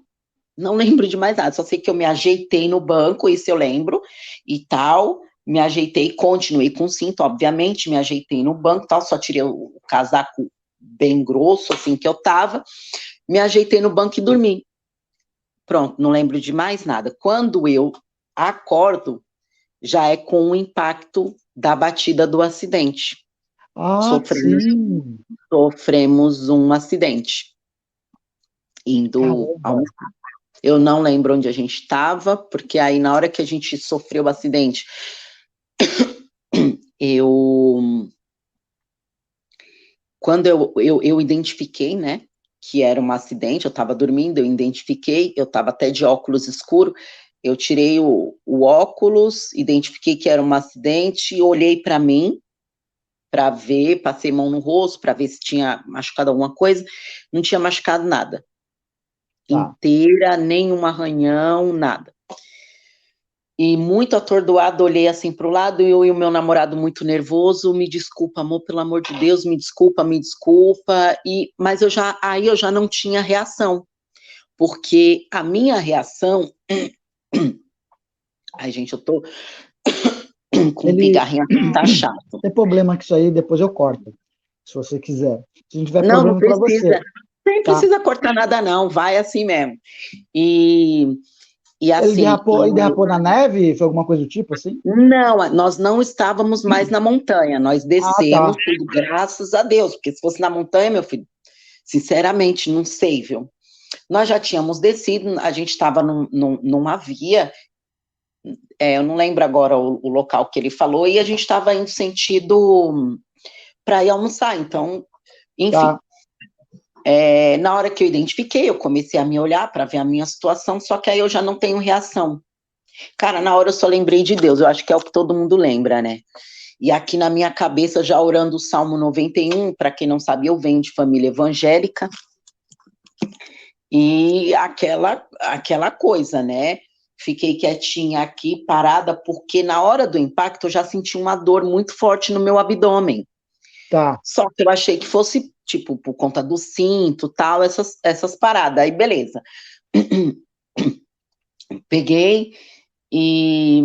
Não lembro de mais nada, só sei que eu me ajeitei no banco, isso eu lembro, e tal, me ajeitei, continuei com o cinto, obviamente, me ajeitei no banco, tal, só tirei o casaco bem grosso, assim, que eu tava, me ajeitei no banco e dormi. Pronto, não lembro de mais nada. Quando eu acordo, já é com o impacto da batida do acidente. Sofremos um acidente, indo almoçar. Eu não lembro onde a gente estava, porque aí na hora que a gente sofreu o acidente, quando eu identifiquei, né, que era um acidente, eu estava dormindo, eu identifiquei, eu estava até de óculos escuro, eu tirei o óculos, identifiquei que era um acidente, olhei para mim, para ver, passei mão no rosto, para ver se tinha machucado alguma coisa, não tinha machucado nada. Tá. Inteira, nenhum arranhão, nada. E muito atordoado, olhei assim para o lado, eu e o meu namorado muito nervoso, me desculpa, amor, pelo amor de Deus, me desculpa, mas aí eu já não tinha reação, porque a minha reação, ai gente, eu tô com um Ele pigarrinho aqui, tá chato. tem problema com isso aí, depois eu corto, se você quiser. Se não tiver Não, não problema para você, precisa, nem tá? precisa cortar nada não, vai assim mesmo. E, e assim, Ele derrapou na neve? Foi alguma coisa do tipo assim? não, nós não estávamos mais na montanha, nós Ah, descemos tá. tudo, graças a Deus, porque se fosse na montanha, meu filho, sinceramente, não sei, viu? Nós já tínhamos descido, a gente estava numa via, eu não lembro agora o local que ele falou, e a gente estava indo sentido para ir almoçar, então, enfim. Tá. Na hora que eu identifiquei, eu comecei a me olhar para ver a minha situação, só que aí eu já não tenho reação. Cara, na hora eu só lembrei de Deus, eu acho que é o que todo mundo lembra, né? E aqui na minha cabeça, já orando o Salmo 91, para quem não sabe, eu venho de família evangélica, e aquela coisa, né? Fiquei quietinha aqui, parada, porque na hora do impacto eu já senti uma dor muito forte no meu abdômen. Tá. Só que eu achei que fosse, tipo, por conta do cinto, tal, essas paradas. Aí, beleza. Peguei e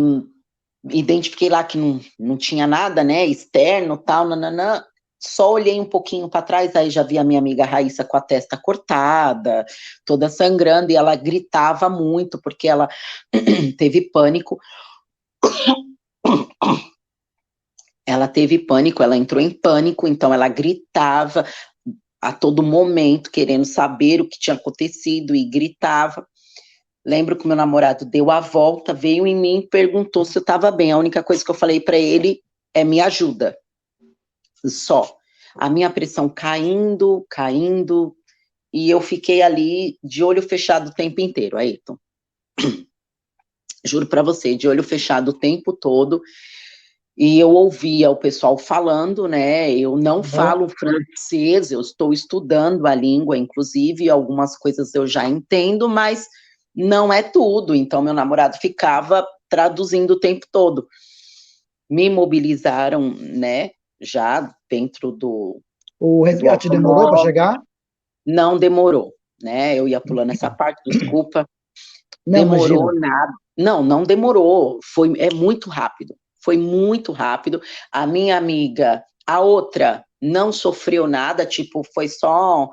identifiquei lá que não tinha nada, né, externo, tal, nananã. Só olhei um pouquinho para trás, aí já vi a minha amiga Raíssa com a testa cortada, toda sangrando, e ela gritava muito, porque ela teve pânico. Ela teve pânico, ela entrou em pânico, então ela gritava a todo momento, querendo saber o que tinha acontecido, e gritava. Lembro que meu namorado deu a volta, veio em mim e perguntou se eu estava bem. A única coisa que eu falei para ele é: me ajuda. Só. A minha pressão caindo, caindo, e eu fiquei ali de olho fechado o tempo inteiro, Ayrton. Juro para você, de olho fechado o tempo todo, e eu ouvia o pessoal falando, né? Eu não Uhum. falo francês, eu estou estudando a língua, inclusive, algumas coisas eu já entendo, mas não é tudo. Então, meu namorado ficava traduzindo o tempo todo. Me mobilizaram, né? Já dentro O do resgate demorou para automóvel, chegar? não demorou, né? Eu ia pulando essa parte, desculpa. Não, imagina. Demorou nada. Não, não demorou. É muito rápido. Foi muito rápido. A minha amiga, a outra, não sofreu nada, tipo, foi só,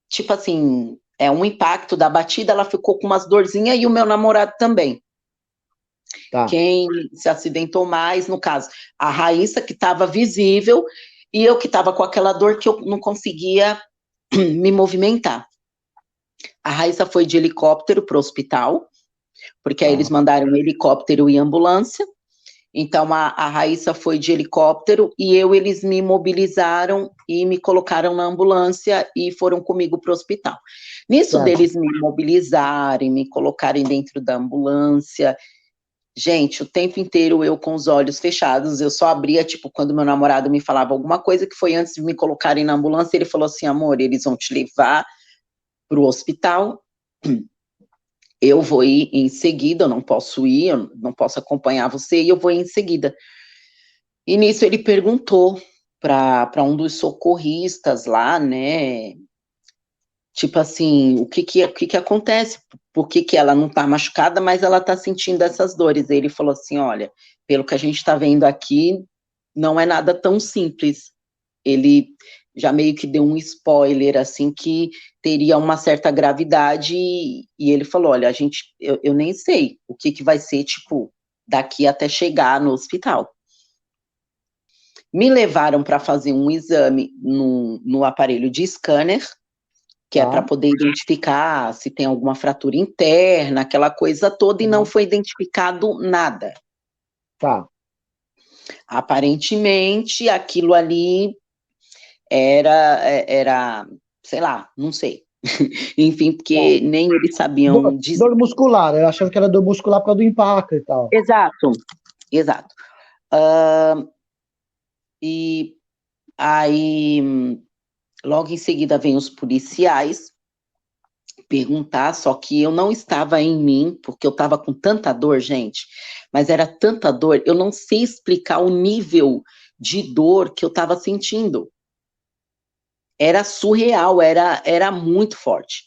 tipo assim, um impacto da batida, ela ficou com umas dorzinhas e o meu namorado também. Tá. Quem se acidentou mais, no caso, a Raíssa, que estava visível, e eu que estava com aquela dor que eu não conseguia me movimentar. A Raíssa foi de helicóptero para o hospital, porque aí eles Tá. mandaram um helicóptero e ambulância. Então, a Raíssa foi de helicóptero e eles me mobilizaram e me colocaram na ambulância e foram comigo para o hospital. Nisso Certo. deles me mobilizarem, me colocarem dentro da ambulância, gente, o tempo inteiro eu com os olhos fechados, eu só abria, tipo, quando meu namorado me falava alguma coisa, que foi antes de me colocarem na ambulância, ele falou assim: amor, eles vão te levar para o hospital, eu vou ir em seguida, eu não posso ir, eu não posso acompanhar você, e eu vou ir em seguida. E nisso ele perguntou para um dos socorristas lá, né, tipo assim, o que acontece? Por que ela não está machucada, mas ela está sentindo essas dores? E ele falou assim: olha, pelo que a gente está vendo aqui, não é nada tão simples. Ele já meio que deu um spoiler, assim, que teria uma certa gravidade, e ele falou: olha, eu nem sei o que vai ser, tipo, daqui até chegar no hospital. Me levaram para fazer um exame no aparelho de scanner, que é para poder identificar se tem alguma fratura interna, aquela coisa toda, e não foi identificado nada. Tá. Aparentemente, aquilo ali era, sei lá, não sei. Enfim, porque nem eles sabiam dizer. Dor muscular, eu achava que era dor muscular por causa do impacto e tal. Exato. E aí, logo em seguida, vem os policiais perguntar, só que eu não estava em mim, porque eu estava com tanta dor, gente, mas era tanta dor, eu não sei explicar o nível de dor que eu estava sentindo. Era surreal, era muito forte.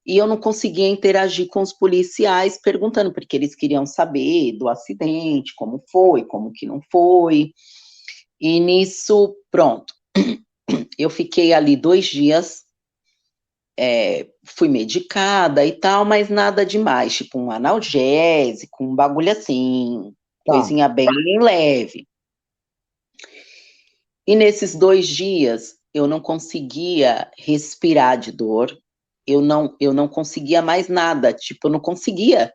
E eu não conseguia interagir com os policiais perguntando, porque eles queriam saber do acidente, como foi, como que não foi. E nisso, pronto. Eu fiquei ali 2 dias, fui medicada e tal, mas nada demais, tipo um analgésico, um bagulho assim, coisinha bem leve. E nesses 2 dias, eu não conseguia respirar de dor, eu não conseguia mais nada, tipo, eu não conseguia.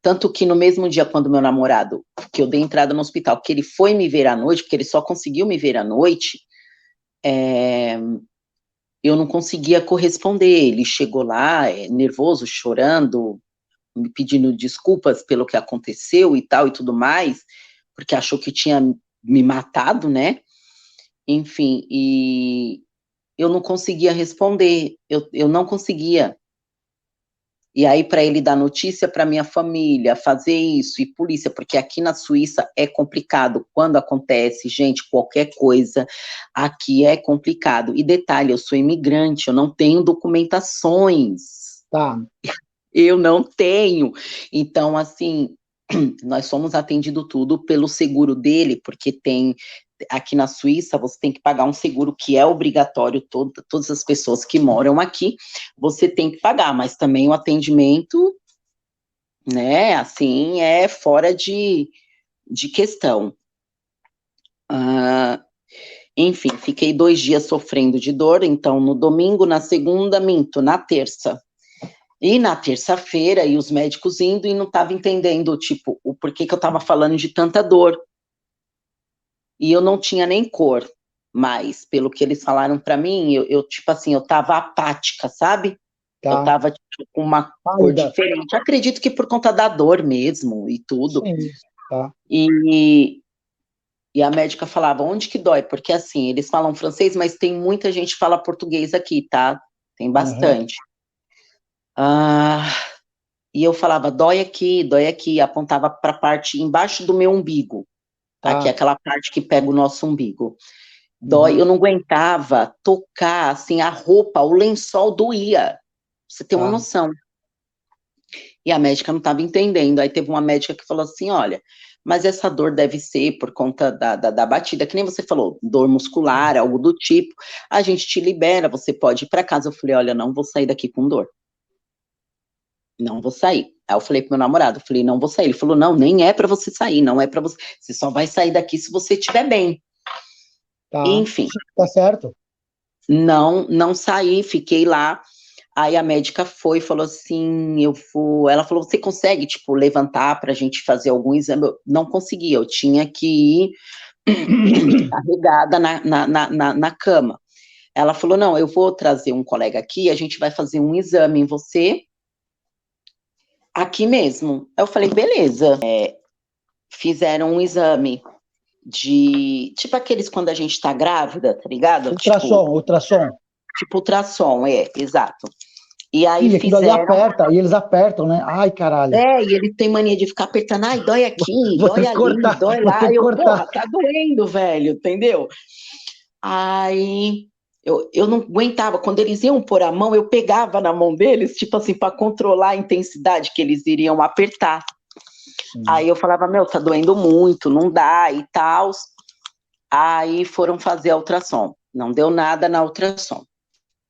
Tanto que no mesmo dia, quando meu namorado, que eu dei entrada no hospital, que ele foi me ver à noite, porque ele só conseguiu me ver à noite, eu não conseguia corresponder. Ele chegou lá, nervoso, chorando, me pedindo desculpas pelo que aconteceu e tal e tudo mais, porque achou que tinha me matado, né? Enfim, e eu não conseguia responder, eu não conseguia. E aí, para ele dar notícia para minha família, fazer isso, e polícia, porque aqui na Suíça é complicado. Quando acontece, gente, qualquer coisa, aqui é complicado. E detalhe, eu sou imigrante, eu não tenho documentações. Tá. Eu não tenho. Então, assim, nós somos atendidos tudo pelo seguro dele, porque tem aqui na Suíça, você tem que pagar um seguro que é obrigatório, todas as pessoas que moram aqui, você tem que pagar, mas também o atendimento, né, assim, é fora de questão. Enfim, fiquei 2 dias sofrendo de dor, então no domingo, na segunda, minto, na terça. E na terça-feira, e os médicos indo e não estavam entendendo, tipo, o porquê que eu estava falando de tanta dor. E eu não tinha nem cor, mas pelo que eles falaram para mim, eu tipo assim, eu estava apática, sabe? Eu estava tipo, com uma cor diferente. Acredito que por conta da dor mesmo e tudo. Sim, tá. E a médica falava, onde que dói? Porque assim, eles falam francês, mas tem muita gente que fala português aqui, tá? Tem bastante. E eu falava, dói aqui, apontava para a parte embaixo do meu umbigo. Aqui é aquela parte que pega o nosso umbigo. Dói, eu não aguentava tocar, assim, a roupa, o lençol doía, pra você ter uma noção. E a médica não estava entendendo, aí teve uma médica que falou assim, olha, mas essa dor deve ser por conta da batida, que nem você falou, dor muscular, algo do tipo, a gente te libera, você pode ir para casa. Eu falei, olha, não vou sair daqui com dor. Não vou sair. Aí eu falei pro meu namorado, falei, não vou sair. Ele falou, não, nem é para você sair, não é para você só vai sair daqui se você estiver bem. Enfim. Tá certo. Não saí, fiquei lá. Aí a médica foi e falou assim, ela falou, você consegue, tipo, levantar pra gente fazer algum exame? Eu não conseguia, eu tinha que ir carregada na cama. Ela falou, não, eu vou trazer um colega aqui, a gente vai fazer um exame em você, aqui mesmo. Eu falei, beleza. Fizeram um exame de, tipo aqueles quando a gente tá grávida, tá ligado? Ultrassom. Tipo ultrassom, exato. E aí fizeram... aperta, e eles apertam, né? Ai, caralho. E ele tem mania de ficar apertando, ai, dói aqui, dói ali, dói lá. Porra, tá doendo, velho, entendeu? Aí eu não aguentava, quando eles iam pôr a mão, eu pegava na mão deles, tipo assim, para controlar a intensidade que eles iriam apertar. Aí eu falava, meu, tá doendo muito, não dá e tal. Aí foram fazer a ultrassom, não deu nada na ultrassom.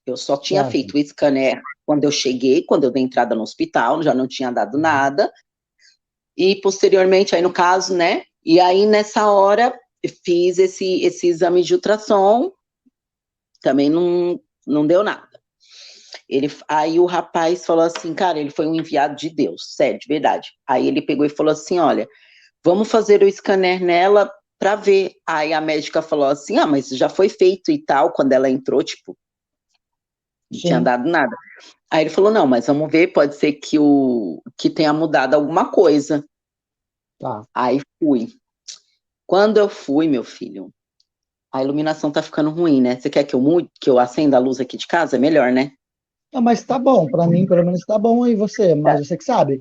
Eu só tinha feito o scanner quando eu cheguei, quando eu dei entrada no hospital, já não tinha dado nada. E posteriormente, aí no caso, né? E aí nessa hora fiz esse exame de ultrassom, também não deu nada. Aí o rapaz falou assim, cara, ele foi um enviado de Deus, sério, de verdade. Aí ele pegou e falou assim, olha, vamos fazer o scanner nela para ver. Aí a médica falou assim, mas já foi feito e tal, quando ela entrou, tipo, não tinha Sim. dado nada. Aí ele falou, não, mas vamos ver, pode ser que tenha mudado alguma coisa. Tá. Aí fui. Quando eu fui, meu filho, a iluminação tá ficando ruim, né? Você quer que eu mude, que eu acenda a luz aqui de casa? É melhor, né? Não, mas tá bom, para mim pelo menos tá bom aí você, É, mas você que sabe.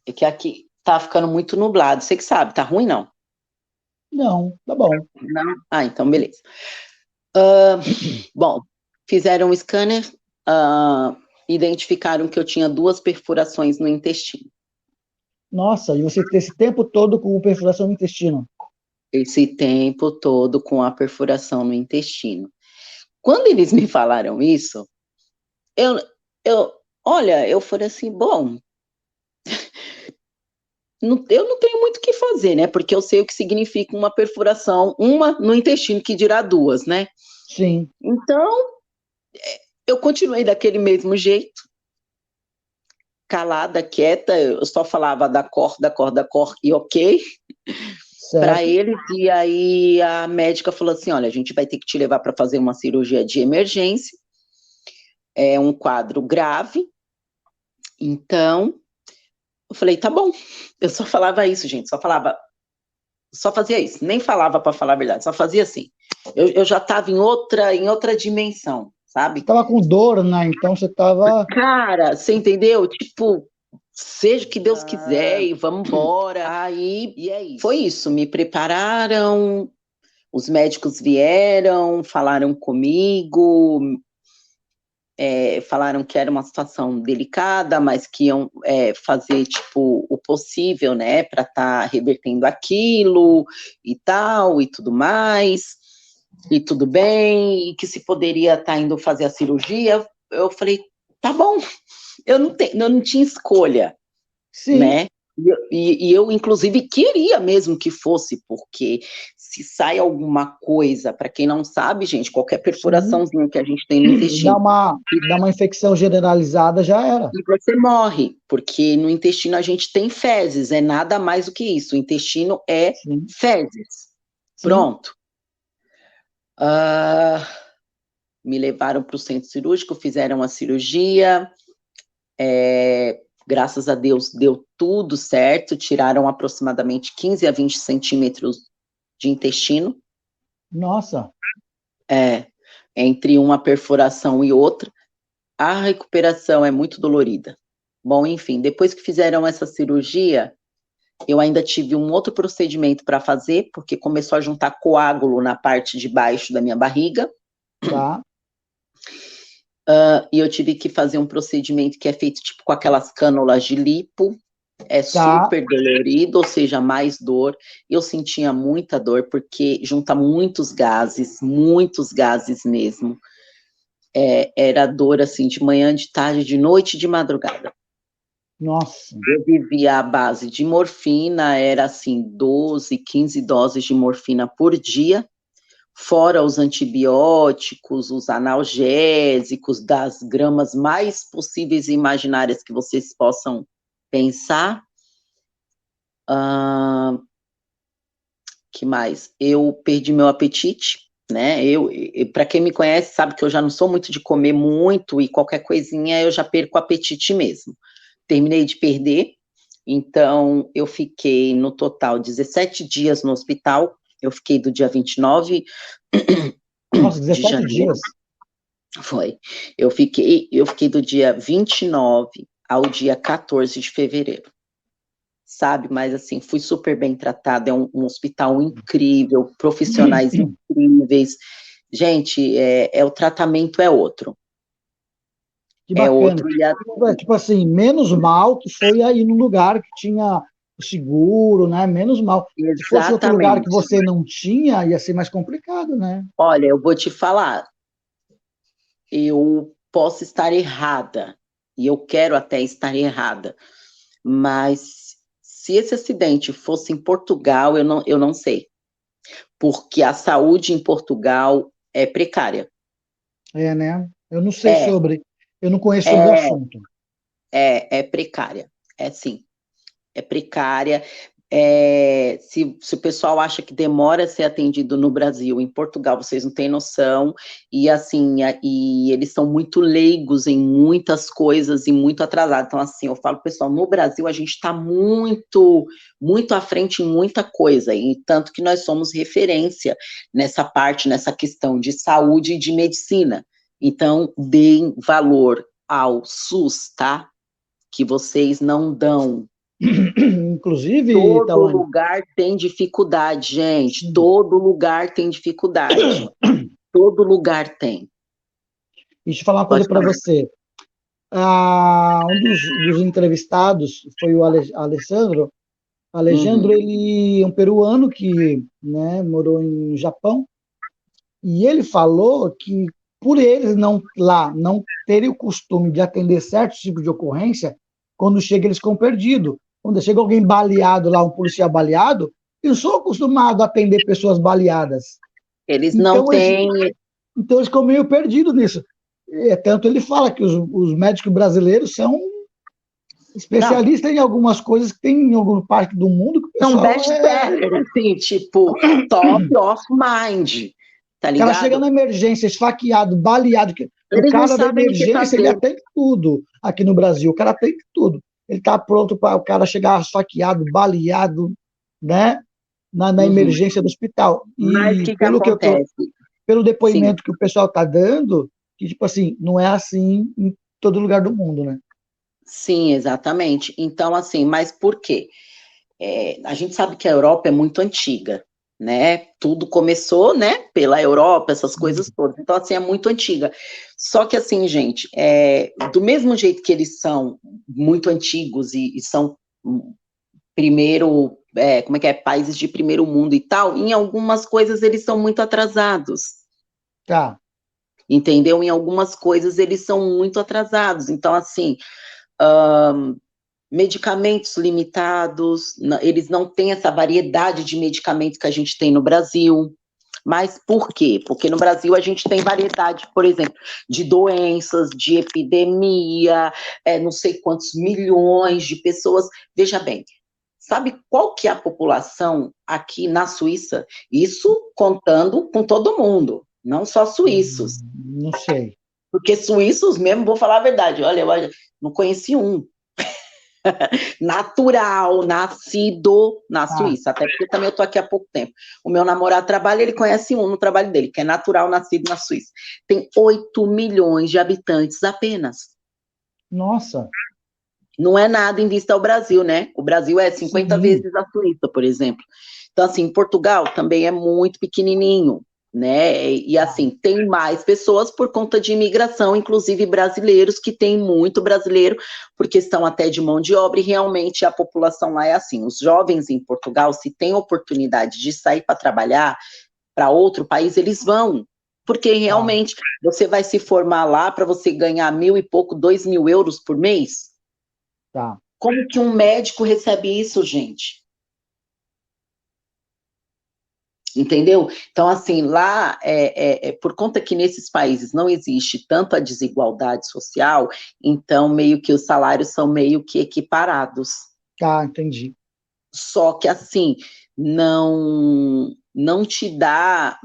é que aqui tá ficando muito nublado, você que sabe, tá ruim não? Não, tá bom. Não? Ah, então beleza. Bom, fizeram um scanner, identificaram que eu tinha 2 perfurações no intestino. Nossa, e você esse tempo todo com perfuração no intestino. Esse tempo todo com a perfuração no intestino. Quando eles me falaram isso, eu, olha, eu falei assim, bom, eu não tenho muito o que fazer, né? Porque eu sei o que significa uma perfuração, uma no intestino, que dirá 2, né? Sim, Então, eu continuei daquele mesmo jeito, calada, quieta, eu só falava da cor, e ok, para certo. eles, e aí a médica falou assim, olha, a gente vai ter que te levar para fazer uma cirurgia de emergência, é um quadro grave, então, eu falei, tá bom, eu só falava isso, gente, só fazia isso, nem falava para falar a verdade, só fazia assim, eu já estava em outra dimensão, Você sabe? tava com dor, né? Então você tava. Cara, você entendeu? Tipo, seja o que Deus quiser e vamos embora. Aí, e é isso. Foi isso, me prepararam, os médicos vieram, falaram comigo, falaram que era uma situação delicada, mas que iam fazer, tipo, o possível, né, para estar revertendo aquilo e tal, e tudo mais, e tudo bem, e que se poderia estar indo fazer a cirurgia. Eu falei, tá bom, eu não tinha escolha, Sim, né? E eu, inclusive, queria mesmo que fosse, porque se sai alguma coisa, para quem não sabe, gente, qualquer sim. perfuraçãozinha que a gente tem no E intestino, dá uma infecção generalizada, já era. e você morre, porque no intestino a gente tem fezes, é nada mais do que isso. O intestino é Sim, fezes. sim. Pronto. Ah, me levaram para o centro cirúrgico, fizeram a cirurgia. Graças a Deus deu tudo certo, tiraram aproximadamente 15 a 20 centímetros de intestino, Nossa, entre uma perfuração e outra. A recuperação é muito dolorida. Bom, enfim, depois que fizeram essa cirurgia, eu ainda tive um outro procedimento para fazer, porque começou a juntar coágulo na parte de baixo da minha barriga, tá. e eu tive que fazer um procedimento que é feito tipo com aquelas cânulas de lipo, é Tá. super dolorido, ou seja, mais dor. Eu sentia muita dor, porque junta muitos gases mesmo. Era dor assim, de manhã, de tarde, de noite e de madrugada. Nossa. Eu vivia à base de morfina, era assim, 12, 15 doses de morfina por dia, fora os antibióticos, os analgésicos, das gramas mais possíveis e imaginárias que vocês possam pensar. Que mais? Eu perdi meu apetite, né? Para quem me conhece, sabe que eu já não sou muito de comer muito e qualquer coisinha eu já perco o apetite mesmo. Terminei de perder, então eu fiquei no total 17 dias no hospital. Eu fiquei do dia 29 Nossa, de 17 janeiro, dias. foi. Eu fiquei do dia 29 ao dia 14 de fevereiro. Sabe? Mas, assim, fui super bem tratada, é um hospital incrível, profissionais incríveis. Gente, o tratamento é outro. Que É bacana. outro. Tipo assim, menos mal que foi aí no lugar que tinha o seguro, né? Menos mal. Se fosse outro lugar que Exatamente. você não tinha, ia ser mais complicado, né? Olha, eu vou te falar, eu posso estar errada, e eu quero até estar errada, mas se esse acidente fosse em Portugal, eu não sei, porque a saúde em Portugal é precária. É, né? Eu não sei É, sobre. Eu não conheço sobre o assunto. É precária, é sim, é precária. Se o pessoal acha que demora a ser atendido no Brasil, em Portugal, vocês não têm noção, e assim, e eles são muito leigos em muitas coisas e muito atrasados. Então, assim, eu falo, pessoal, no Brasil a gente está muito, muito à frente em muita coisa, e tanto que nós somos referência nessa parte, nessa questão de saúde e de medicina. Então, deem valor ao SUS, tá? Que vocês não dão. Inclusive, Todo Tawane, lugar tem dificuldade, gente. sim. Todo lugar tem dificuldade. Todo lugar tem. Deixa eu falar uma coisa Pode para falar. você. Um dos entrevistados foi o Alessandro. Alejandro, Uhum. ele é um peruano que, né, morou em Japão, e ele falou que por eles não terem o costume de atender certos tipos de ocorrência, quando chega eles ficam perdidos. Quando chega alguém baleado lá, um policial baleado, eu sou acostumado a atender pessoas baleadas. Eles não Então eles, têm. então eles ficam meio perdidos nisso. Tanto ele fala que os médicos brasileiros são Não, especialistas em algumas coisas que tem em alguma parte do mundo que o são pessoal é. best-seller, assim, tipo, top of mind, tá O cara chega ligado? na emergência, esfaqueado, baleado. O Eles não cara da sabem o que emergência, ele fazer. atende tudo aqui no Brasil. O cara atende tudo. Ele está pronto para o cara chegar esfaqueado, baleado, né? Na Uhum. emergência do hospital. Mas o E que que acontece? pelo Sim, depoimento que o pessoal está dando, que, tipo assim, não é assim em todo lugar do mundo, né? sim, exatamente. Então, assim, mas por quê? A gente sabe que a Europa é muito antiga, né? Tudo começou, né, pela Europa, essas coisas todas. Então, assim, é muito antiga. Só que, assim, gente, do mesmo jeito que eles são muito antigos e são primeiro, como é que é, países de primeiro mundo e tal, em algumas coisas eles são muito atrasados. Tá. Entendeu? Em algumas coisas eles são muito atrasados. Então, assim, medicamentos limitados, eles não têm essa variedade de medicamentos que a gente tem no Brasil. Mas por quê? Porque no Brasil a gente tem variedade, por exemplo, de doenças, de epidemia, não sei quantos milhões de pessoas. Veja bem, sabe qual que é a população aqui na Suíça? Isso contando com todo mundo, não só suíços. Não sei. Porque suíços mesmo, vou falar a verdade, olha, eu não conheci um natural, nascido na Tá. Suíça, até porque também eu tô aqui há pouco tempo. O meu namorado trabalha, ele conhece um no trabalho dele, que é natural, nascido na Suíça. Tem 8 milhões de habitantes apenas. Nossa. Não é nada em vista ao Brasil, né? O Brasil é 50 Sim. vezes a Suíça, por exemplo. Então, assim, Portugal também é muito pequenininho, né? E Tá. assim, tem mais pessoas por conta de imigração, inclusive brasileiros, que tem muito brasileiro, por questão até de mão de obra, e realmente a população lá é assim. Os jovens em Portugal, se têm oportunidade de sair para trabalhar para outro país, eles vão. Porque Tá. realmente você vai se formar lá para você ganhar 1.000 e pouco, 2.000 euros por mês. Tá. Como que um médico recebe isso, gente? Entendeu? Então, assim, lá, por conta que nesses países não existe tanta desigualdade social, então meio que os salários são meio que equiparados. Tá, entendi. Só que assim, não te dá,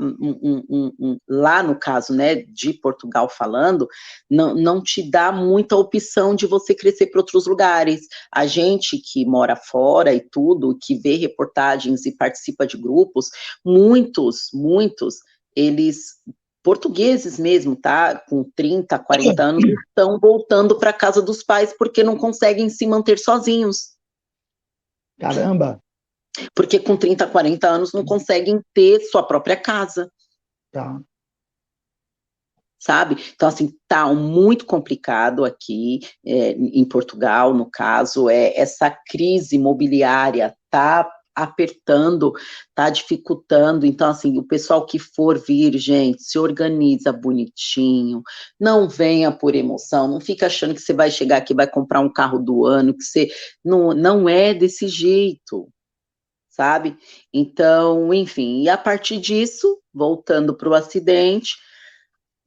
lá no caso, né, de Portugal falando, não te dá muita opção de você crescer para outros lugares. A gente que mora fora e tudo, que vê reportagens e participa de grupos, muitos, eles portugueses mesmo, tá? Com 30, 40 anos, estão voltando para a casa dos pais porque não conseguem se manter sozinhos. Caramba. Porque com 30, 40 anos não conseguem ter sua própria casa, Tá. sabe? Então, assim, tá muito complicado aqui, em Portugal, no caso, essa crise imobiliária tá apertando, tá dificultando. Então, assim, o pessoal que for vir, gente, se organiza bonitinho, não venha por emoção, não fica achando que você vai chegar aqui, vai comprar um carro do ano, que você não é desse jeito. Sabe? Então, enfim, e a partir disso, voltando para o acidente,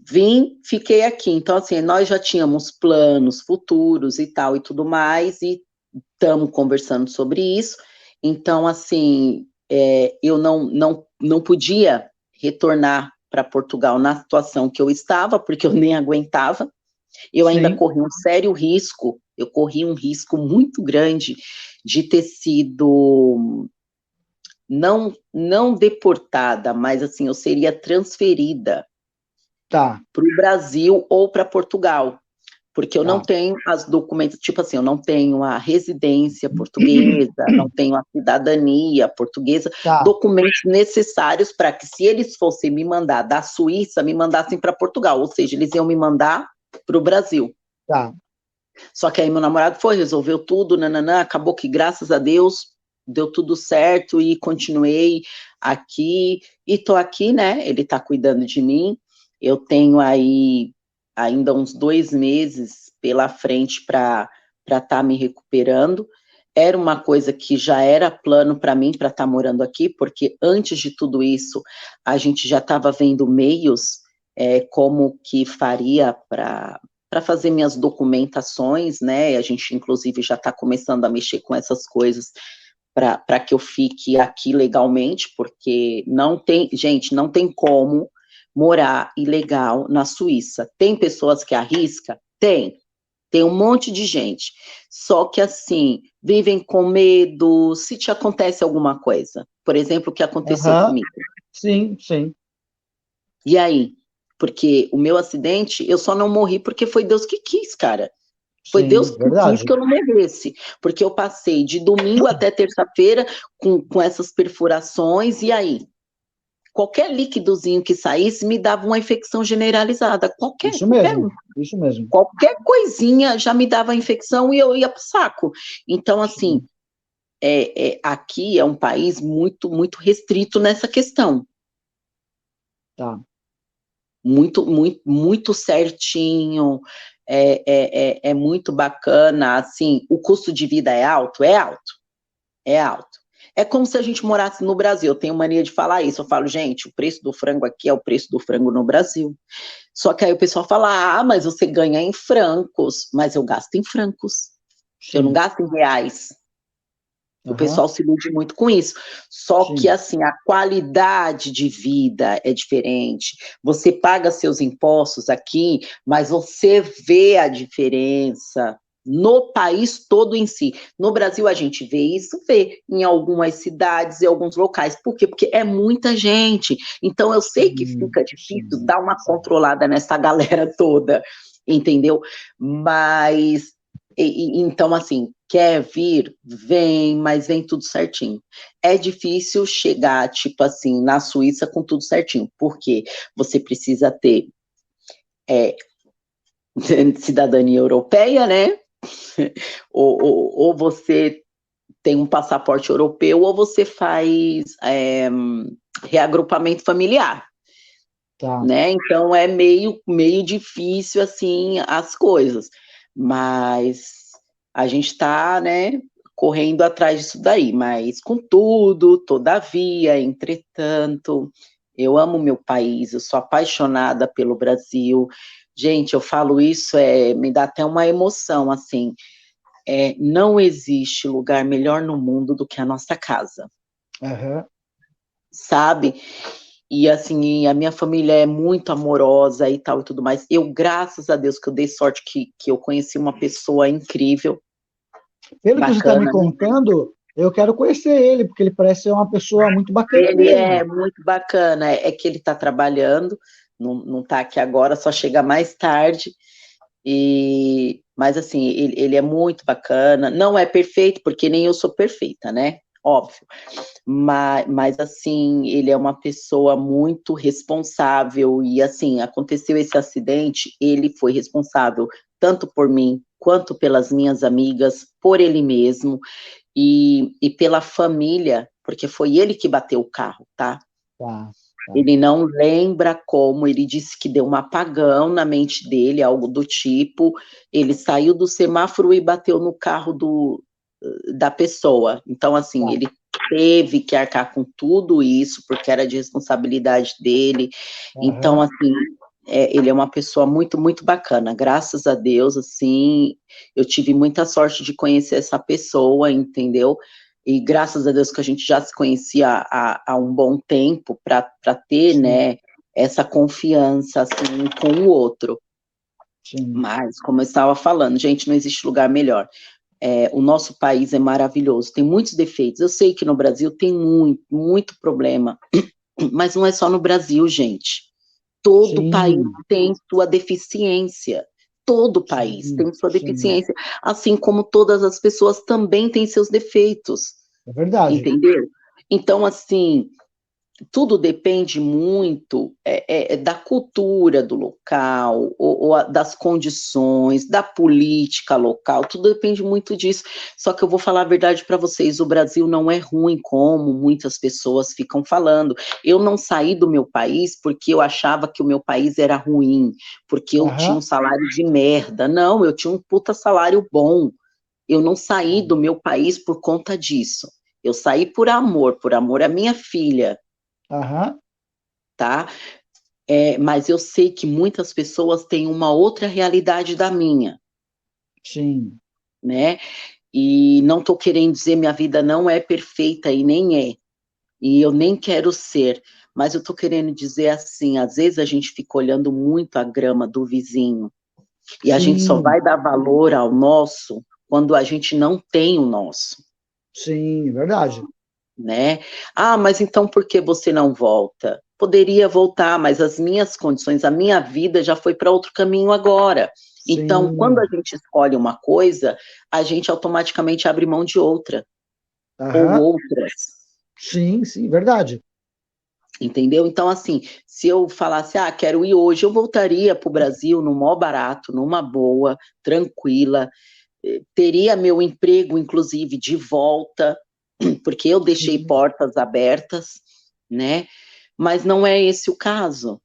Vim, fiquei aqui. Então, assim, nós já tínhamos planos futuros e tal e tudo mais, e estamos conversando sobre isso. Então, assim, eu não podia retornar para Portugal na situação que eu estava, porque eu nem aguentava. Eu ainda Sim. corri um sério risco, eu corri um risco muito grande de ter sido não deportada, mas assim, eu seria transferida Tá, para o Brasil ou para Portugal, porque eu não tá, tenho as documentos, tipo assim, eu não tenho a residência portuguesa, não tenho a cidadania portuguesa, tá, documentos necessários para que, se eles fossem me mandar da Suíça, me mandassem para Portugal, ou seja, eles iam me mandar para o Brasil. tá. Só que aí meu namorado foi, resolveu tudo, nananã, acabou que, graças a Deus, deu tudo certo e continuei aqui, e tô aqui, né, ele tá cuidando de mim, eu tenho aí ainda uns 2 meses pela frente para estar me recuperando. Era uma coisa que já era plano para mim, para estar morando aqui, porque antes de tudo isso, a gente já estava vendo meios, como que faria para fazer minhas documentações, né? A gente, inclusive, já está começando a mexer com essas coisas para que eu fique aqui legalmente, porque não tem, gente, não tem como morar ilegal na Suíça. Tem pessoas que arriscam? Tem um monte de gente. Só que, assim, vivem com medo se te acontece alguma coisa. Por exemplo, o que aconteceu Aham, comigo. sim, sim. E aí? Porque o meu acidente, eu só não morri porque foi Deus que quis, cara. Foi Deus Sim, que quis que verdade. eu não morresse, porque eu passei de domingo até terça-feira com essas perfurações, e aí? Qualquer líquidozinho que saísse me dava uma infecção generalizada, Isso qualquer mesmo, isso mesmo. qualquer coisinha já me dava infecção e eu ia pro saco. Então, assim, Sim, aqui é um país muito, muito restrito nessa questão. tá. Muito, muito, muito certinho, é muito bacana, assim, o custo de vida é alto? É alto, é alto. É como se a gente morasse no Brasil, eu tenho mania de falar isso, eu falo, gente, o preço do frango aqui é o preço do frango no Brasil. Só que aí o pessoal fala, ah, mas você ganha em francos, mas eu gasto em francos, eu não Sim. gasto em reais. O Aham, pessoal se ilude muito com isso. Só que, sim. assim, a qualidade de vida é diferente. Você paga seus impostos aqui, mas você vê a diferença no país todo em si. No Brasil, a gente vê isso, vê em algumas cidades e alguns locais. Por quê? Porque é muita gente. Então, eu sei que fica difícil Sim. dar uma controlada nessa galera toda, entendeu? Mas então, assim, quer vir? Vem, mas vem tudo certinho. É difícil chegar, tipo assim, na Suíça com tudo certinho, porque você precisa ter é, cidadania europeia, né? Ou você tem um passaporte europeu, ou você faz reagrupamento familiar, Tá. né? Então é meio difícil assim as coisas, mas a gente está, né, correndo atrás disso daí, mas contudo, todavia, entretanto, eu amo meu país, eu sou apaixonada pelo Brasil. Gente, eu falo isso, me dá até uma emoção, assim, não existe lugar melhor no mundo do que a nossa casa, Aham. sabe? E assim, a minha família é muito amorosa e tal e tudo mais. Eu, graças a Deus, que eu dei sorte que eu conheci uma pessoa incrível, Pelo que você está me bacana. contando, eu quero conhecer ele, porque ele parece ser uma pessoa muito bacana Ele mesmo. é muito bacana, é que ele está trabalhando, não está aqui agora, só chega mais tarde. Mas assim, ele é muito bacana. Não é perfeito, porque nem eu sou perfeita, né? Óbvio. Mas, assim, ele é uma pessoa muito responsável e, assim, aconteceu esse acidente, ele foi responsável tanto por mim, quanto pelas minhas amigas, por ele mesmo e pela família, porque foi ele que bateu o carro, tá? Tá, tá. Ele não lembra como, ele disse que deu um apagão na mente dele, algo do tipo, ele saiu do semáforo e bateu no carro da pessoa. Então, assim, Tá. ele teve que arcar com tudo isso, porque era de responsabilidade dele. Então, Aham. assim, ele é uma pessoa muito, muito bacana. Graças a Deus, assim, eu tive muita sorte de conhecer essa pessoa, entendeu? E graças a Deus que a gente já se conhecia há um bom tempo para ter, Sim, né, essa confiança, assim, com o outro. sim, Mas, como eu estava falando, gente, não existe lugar melhor. O nosso país é maravilhoso, tem muitos defeitos. Eu sei que no Brasil tem muito, muito problema, mas não é só no Brasil, gente. Todo país sim, tem sua deficiência. Todo país sim, tem sua sim. deficiência. Assim como todas as pessoas também têm seus defeitos, É verdade. entendeu? Então, assim, tudo depende muito da cultura do local, das condições, da política local, tudo depende muito disso. Só que eu vou falar a verdade para vocês: o Brasil não é ruim, como muitas pessoas ficam falando. Eu não saí do meu país porque eu achava que o meu país era ruim, porque eu tinha um Aham. salário de merda. Não, eu tinha um puta salário bom. Eu não saí do meu país por conta disso. Eu saí por amor à minha filha, Aham. tá? Mas eu sei que muitas pessoas têm uma outra realidade da minha, Sim, né? E não estou querendo dizer minha vida não é perfeita e nem é, e eu nem quero ser, mas eu estou querendo dizer assim, às vezes a gente fica olhando muito a grama do vizinho e a gente só sim, vai dar valor ao nosso quando a gente não tem o nosso, sim, verdade. né? Ah, mas então por que você não volta? Poderia voltar, mas as minhas condições, a minha vida já foi para outro caminho agora. Então, quando a Sim, gente escolhe uma coisa, a gente automaticamente abre mão de outra, ou aham. outras, Sim, sim, verdade. entendeu? Então, assim, se eu falasse, quero ir hoje, eu voltaria para o Brasil no maior barato, numa boa, tranquila, teria meu emprego, inclusive, de volta, porque eu deixei Sim, portas abertas, né? Mas não é esse o caso.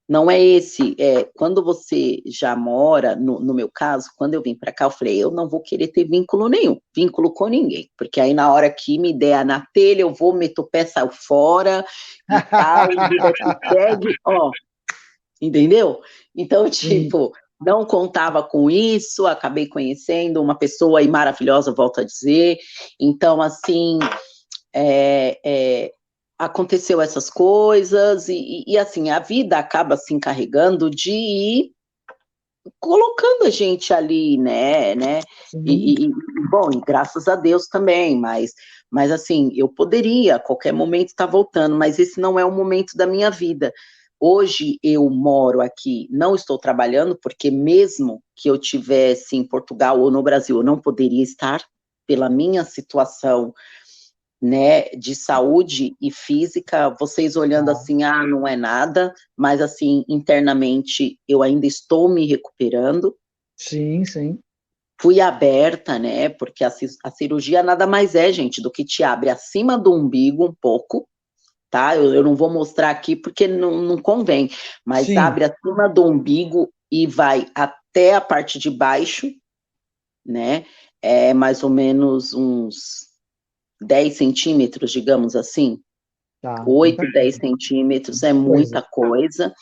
Não é esse. Quando você já mora, no meu caso, quando eu vim para cá, eu falei, eu não vou querer ter vínculo nenhum, vínculo com ninguém, porque aí na hora que me der na telha, eu vou, meto o pé, saio fora e tal, e vida que segue, ó, entendeu? Então, sim, tipo, não contava com isso, acabei conhecendo uma pessoa aí maravilhosa, volto a dizer. Então, assim, é, é, aconteceu essas coisas e, assim, a vida acaba se encarregando de ir colocando a gente ali, né, sim, bom, e graças a Deus também, mas assim, eu poderia a qualquer momento estar voltando, mas esse não é o momento da minha vida. Hoje eu moro aqui, não estou trabalhando, porque mesmo que eu tivesse em Portugal ou no Brasil, eu não poderia estar pela minha situação, né, de saúde e física, vocês olhando tá. assim, não é nada, mas assim, internamente eu ainda estou me recuperando. Sim, sim. Fui aberta, né, porque a cirurgia nada mais é, gente, do que te abre acima do umbigo um pouco, tá? Eu não vou mostrar aqui porque não convém, mas Sim, abre acima do umbigo e vai até a parte de baixo, né? É mais ou menos uns 10 centímetros, digamos assim. tá. 8, Muita 10 coisa. centímetros é Muita coisa. muita coisa.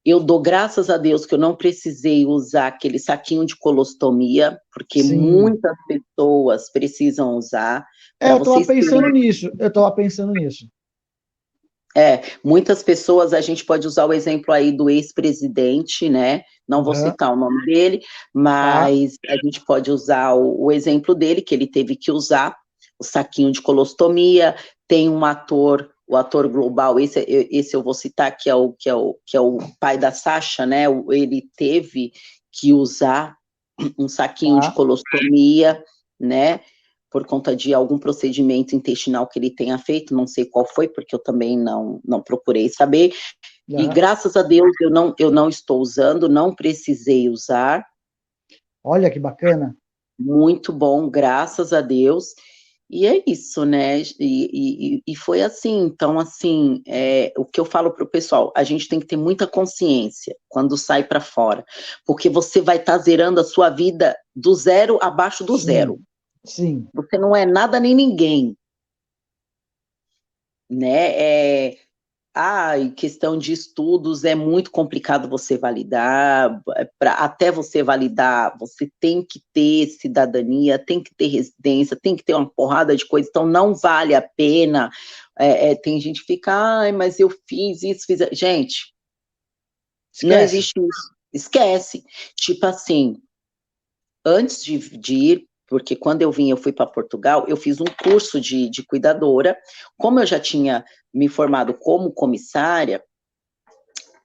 Eu dou graças a Deus que eu não precisei usar aquele saquinho de colostomia, porque Sim. muitas pessoas precisam usar. É, Para eu tava vocês pensando terem. nisso. Eu tava pensando nisso. Muitas pessoas, a gente pode usar o exemplo aí do ex-presidente, né? Não vou Aham, citar o nome dele, tá, mas a gente pode usar o exemplo dele, que ele teve que usar o saquinho de colostomia. Tem um ator, o ator global, esse eu vou citar, que é o pai da Sasha, né? Ele teve que usar um saquinho de tá. colostomia, né? Por conta de algum procedimento intestinal que ele tenha feito, não sei qual foi, porque eu também não procurei saber. E Aham. graças a Deus eu não estou usando, não precisei usar. Olha que bacana. Muito bom, graças a Deus. E é isso, né? E foi assim. Então, assim, o que eu falo para o pessoal, a gente tem que ter muita consciência quando sai para fora, porque você vai estar zerando a sua vida do zero abaixo do zero. Sim, sim, Você não é nada nem ninguém, né? Ai, questão de estudos é muito complicado você validar. Até você validar, você tem que ter cidadania, tem que ter residência, tem que ter uma porrada de coisa, então não vale a pena. Tem gente que fica, ai, mas eu fiz isso, fiz. Gente, não Esquece. existe isso. Esquece. Tipo assim, antes de ir, porque quando eu vim, eu fui para Portugal, eu fiz um curso de cuidadora. Como eu já tinha me formado como comissária,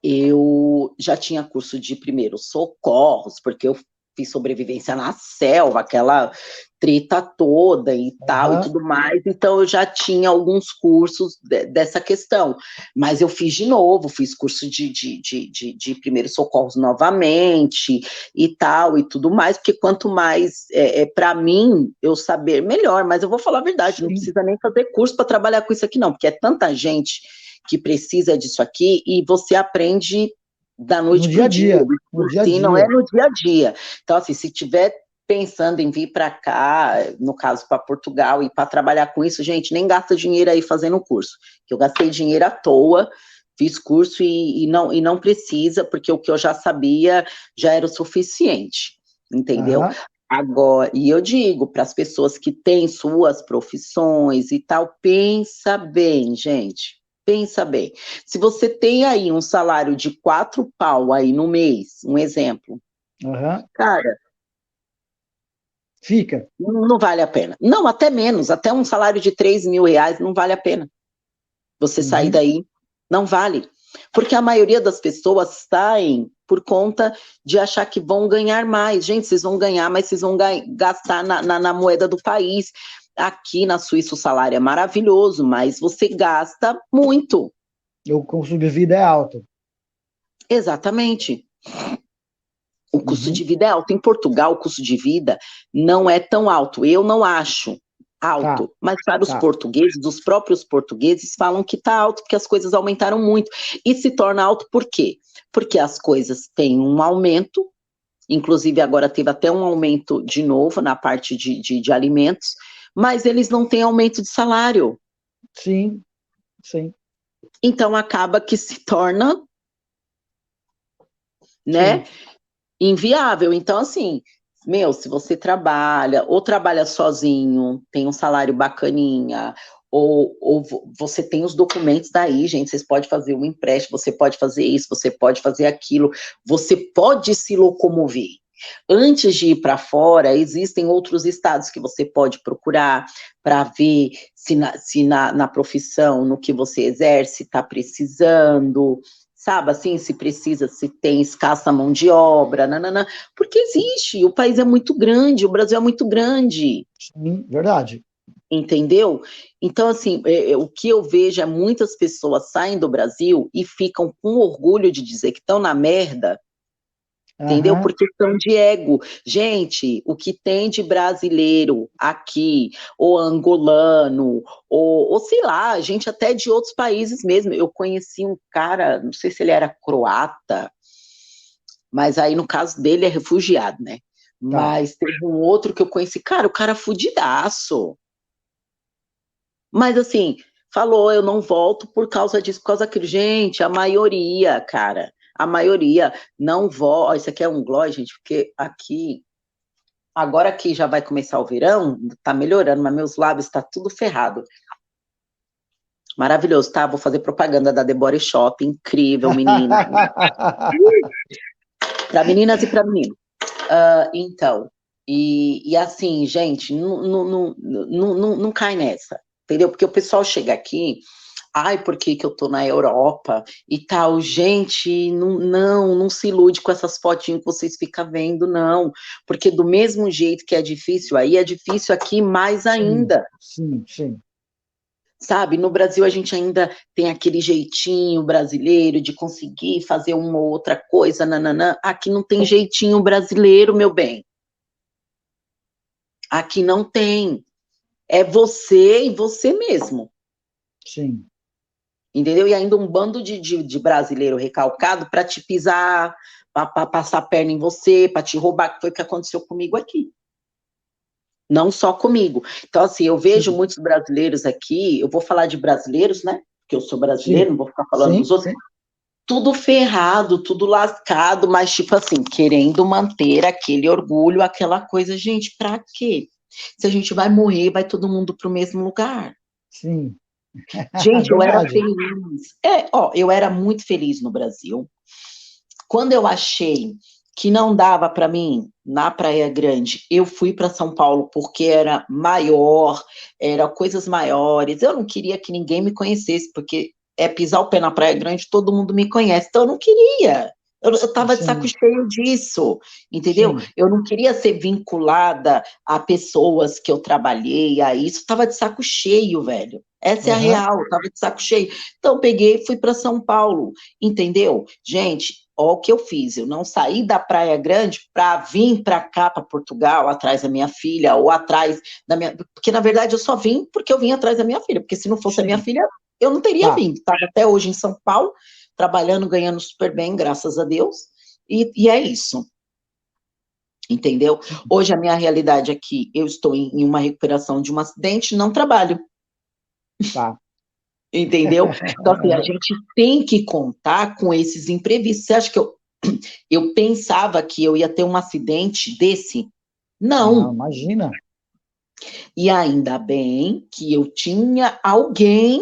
eu já tinha curso de primeiros socorros, porque eu fiz sobrevivência na selva, aquela treta toda e tal e tudo mais, então eu já tinha alguns cursos dessa questão, mas eu fiz de novo, fiz curso de primeiros socorros novamente e tal e tudo mais, porque quanto mais, para mim, eu saber, melhor, mas eu vou falar a verdade, Sim. não precisa nem fazer curso para trabalhar com isso aqui não, porque é tanta gente que precisa disso aqui, e você aprende da noite para o dia. No dia a dia. Não é no dia a dia. Então, assim, se tiver pensando em vir para cá, no caso para Portugal, e para trabalhar com isso, gente, nem gasta dinheiro aí fazendo curso, que eu gastei dinheiro à toa, fiz curso e não precisa, porque o que eu já sabia já era o suficiente, entendeu? Agora, e eu digo para as pessoas que têm suas profissões e tal, pensa bem, gente. Pensa bem, se você tem aí um salário de 4 pau aí no mês, um exemplo, cara, fica. Não vale a pena. Não, até menos, até um salário de 3.000 reais não vale a pena. Você sair daí, não vale. Porque a maioria das pessoas saem por conta de achar que vão ganhar mais. Gente, vocês vão ganhar, mas vocês vão gastar na moeda do país. Aqui na Suíça o salário é maravilhoso, mas você gasta muito. O custo de vida é alto. Exatamente. O custo de vida é alto. Em Portugal, o custo de vida não é tão alto. Eu não acho alto. Mas para os portugueses, os próprios portugueses falam que está alto, porque as coisas aumentaram muito. E se torna alto por quê? Porque as coisas têm um aumento, inclusive agora teve até um aumento de novo na parte de alimentos, mas eles não têm aumento de salário. Sim, sim. Então acaba que se torna, né, inviável. Então, assim, se você trabalha, ou trabalha sozinho, tem um salário bacaninha, ou você tem os documentos daí, gente, vocês podem fazer um empréstimo, você pode fazer isso, você pode fazer aquilo, você pode se locomover. Antes de ir para fora, existem outros estados que você pode procurar para ver se na profissão, no que você exerce, está precisando, sabe, assim, se precisa, se tem escassa mão de obra, nananã, porque existe, o país é muito grande, o Brasil é muito grande. Sim, verdade. Entendeu? Então, assim, o que eu vejo é muitas pessoas saem do Brasil e ficam com orgulho de dizer que estão na merda, entendeu? Por questão de ego. Gente, o que tem de brasileiro aqui, ou angolano, ou sei lá, gente até de outros países mesmo. Eu conheci um cara, não sei se ele era croata, mas aí no caso dele é refugiado, né? Mas teve um outro que eu conheci, cara, o cara fudidaço. Mas assim, falou, eu não volto por causa disso, por causa daquilo. Gente, a maioria, cara, a maioria não volta. Isso aqui é um glória, gente, porque aqui, agora que já vai começar o verão, tá melhorando, mas meus lábios tá tudo ferrado. Maravilhoso, tá? Vou fazer propaganda da The Body Shop, incrível, menina. Para meninas e para meninos. Então, e assim, gente, não cai nessa, entendeu? Porque o pessoal chega aqui, ai, por que eu tô na Europa e tal, gente, não se ilude com essas fotinhas que vocês ficam vendo, não, porque do mesmo jeito que é difícil aí, é difícil aqui mais ainda. Sim. Sabe, no Brasil a gente ainda tem aquele jeitinho brasileiro de conseguir fazer uma ou outra coisa, nananã. Aqui não tem jeitinho brasileiro, meu bem. Aqui não tem. É você e você mesmo. Sim. Entendeu? E ainda um bando de brasileiro recalcado para te pisar, para passar a perna em você, para te roubar, que foi o que aconteceu comigo aqui. Não só comigo. Então, assim, eu vejo muitos brasileiros aqui, eu vou falar de brasileiros, né? porque eu sou brasileiro, Sim, não vou ficar falando sim, dos outros, sim. tudo ferrado, tudo lascado, mas tipo assim, querendo manter aquele orgulho, aquela coisa, gente, pra quê? Se a gente vai morrer, vai todo mundo pro mesmo lugar. Sim. Gente, eu era Verdade. feliz. Eu era muito feliz no Brasil. Quando eu achei que não dava para mim na Praia Grande, eu fui para São Paulo porque era maior, era coisas maiores. Eu não queria que ninguém me conhecesse, porque é pisar o pé na Praia Grande, todo mundo me conhece. Então eu não queria. Eu estava de saco Sim, cheio disso, entendeu? sim. Eu não queria ser vinculada a pessoas que eu trabalhei, a isso. Estava de saco cheio, velho. Essa é a Aham. real, estava de saco cheio. Então, peguei e fui para São Paulo, entendeu? Gente, olha o que eu fiz. Eu não saí da Praia Grande para vir para cá, para Portugal, atrás da minha filha, ou atrás da minha. Porque, na verdade, eu só vim porque eu vim atrás da minha filha. Porque se não fosse a minha Sim. filha, eu não teria Tá. vindo. Estava até hoje em São Paulo, trabalhando, ganhando super bem, graças a Deus. E é isso. Entendeu? Sim. Hoje a minha realidade aqui, eu estou em uma recuperação de um acidente, não trabalho. Tá. Entendeu? Então, assim, a gente tem que contar com esses imprevistos. Você acha que eu pensava que eu ia ter um acidente desse? Não, Não. imagina. E ainda bem que eu tinha alguém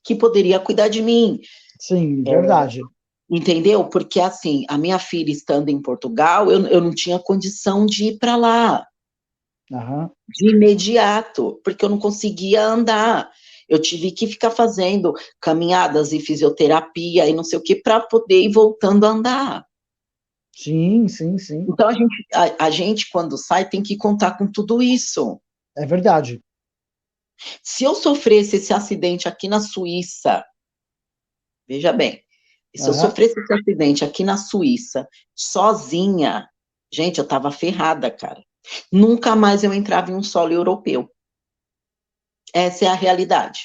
que poderia cuidar de mim. Sim, verdade. Entendeu? Porque, assim, a minha filha estando em Portugal, eu não tinha condição de ir para lá Aham. de imediato, porque eu não conseguia andar. Eu tive que ficar fazendo caminhadas e fisioterapia e não sei o que para poder ir voltando a andar. Sim, sim, sim. Então a gente, quando sai, tem que contar com tudo isso. É verdade. Se eu sofresse esse acidente aqui na Suíça, veja bem, se eu Aham. sofresse esse acidente aqui na Suíça, sozinha, gente, eu estava ferrada, cara. Nunca mais eu entrava em um solo europeu. Essa é a realidade.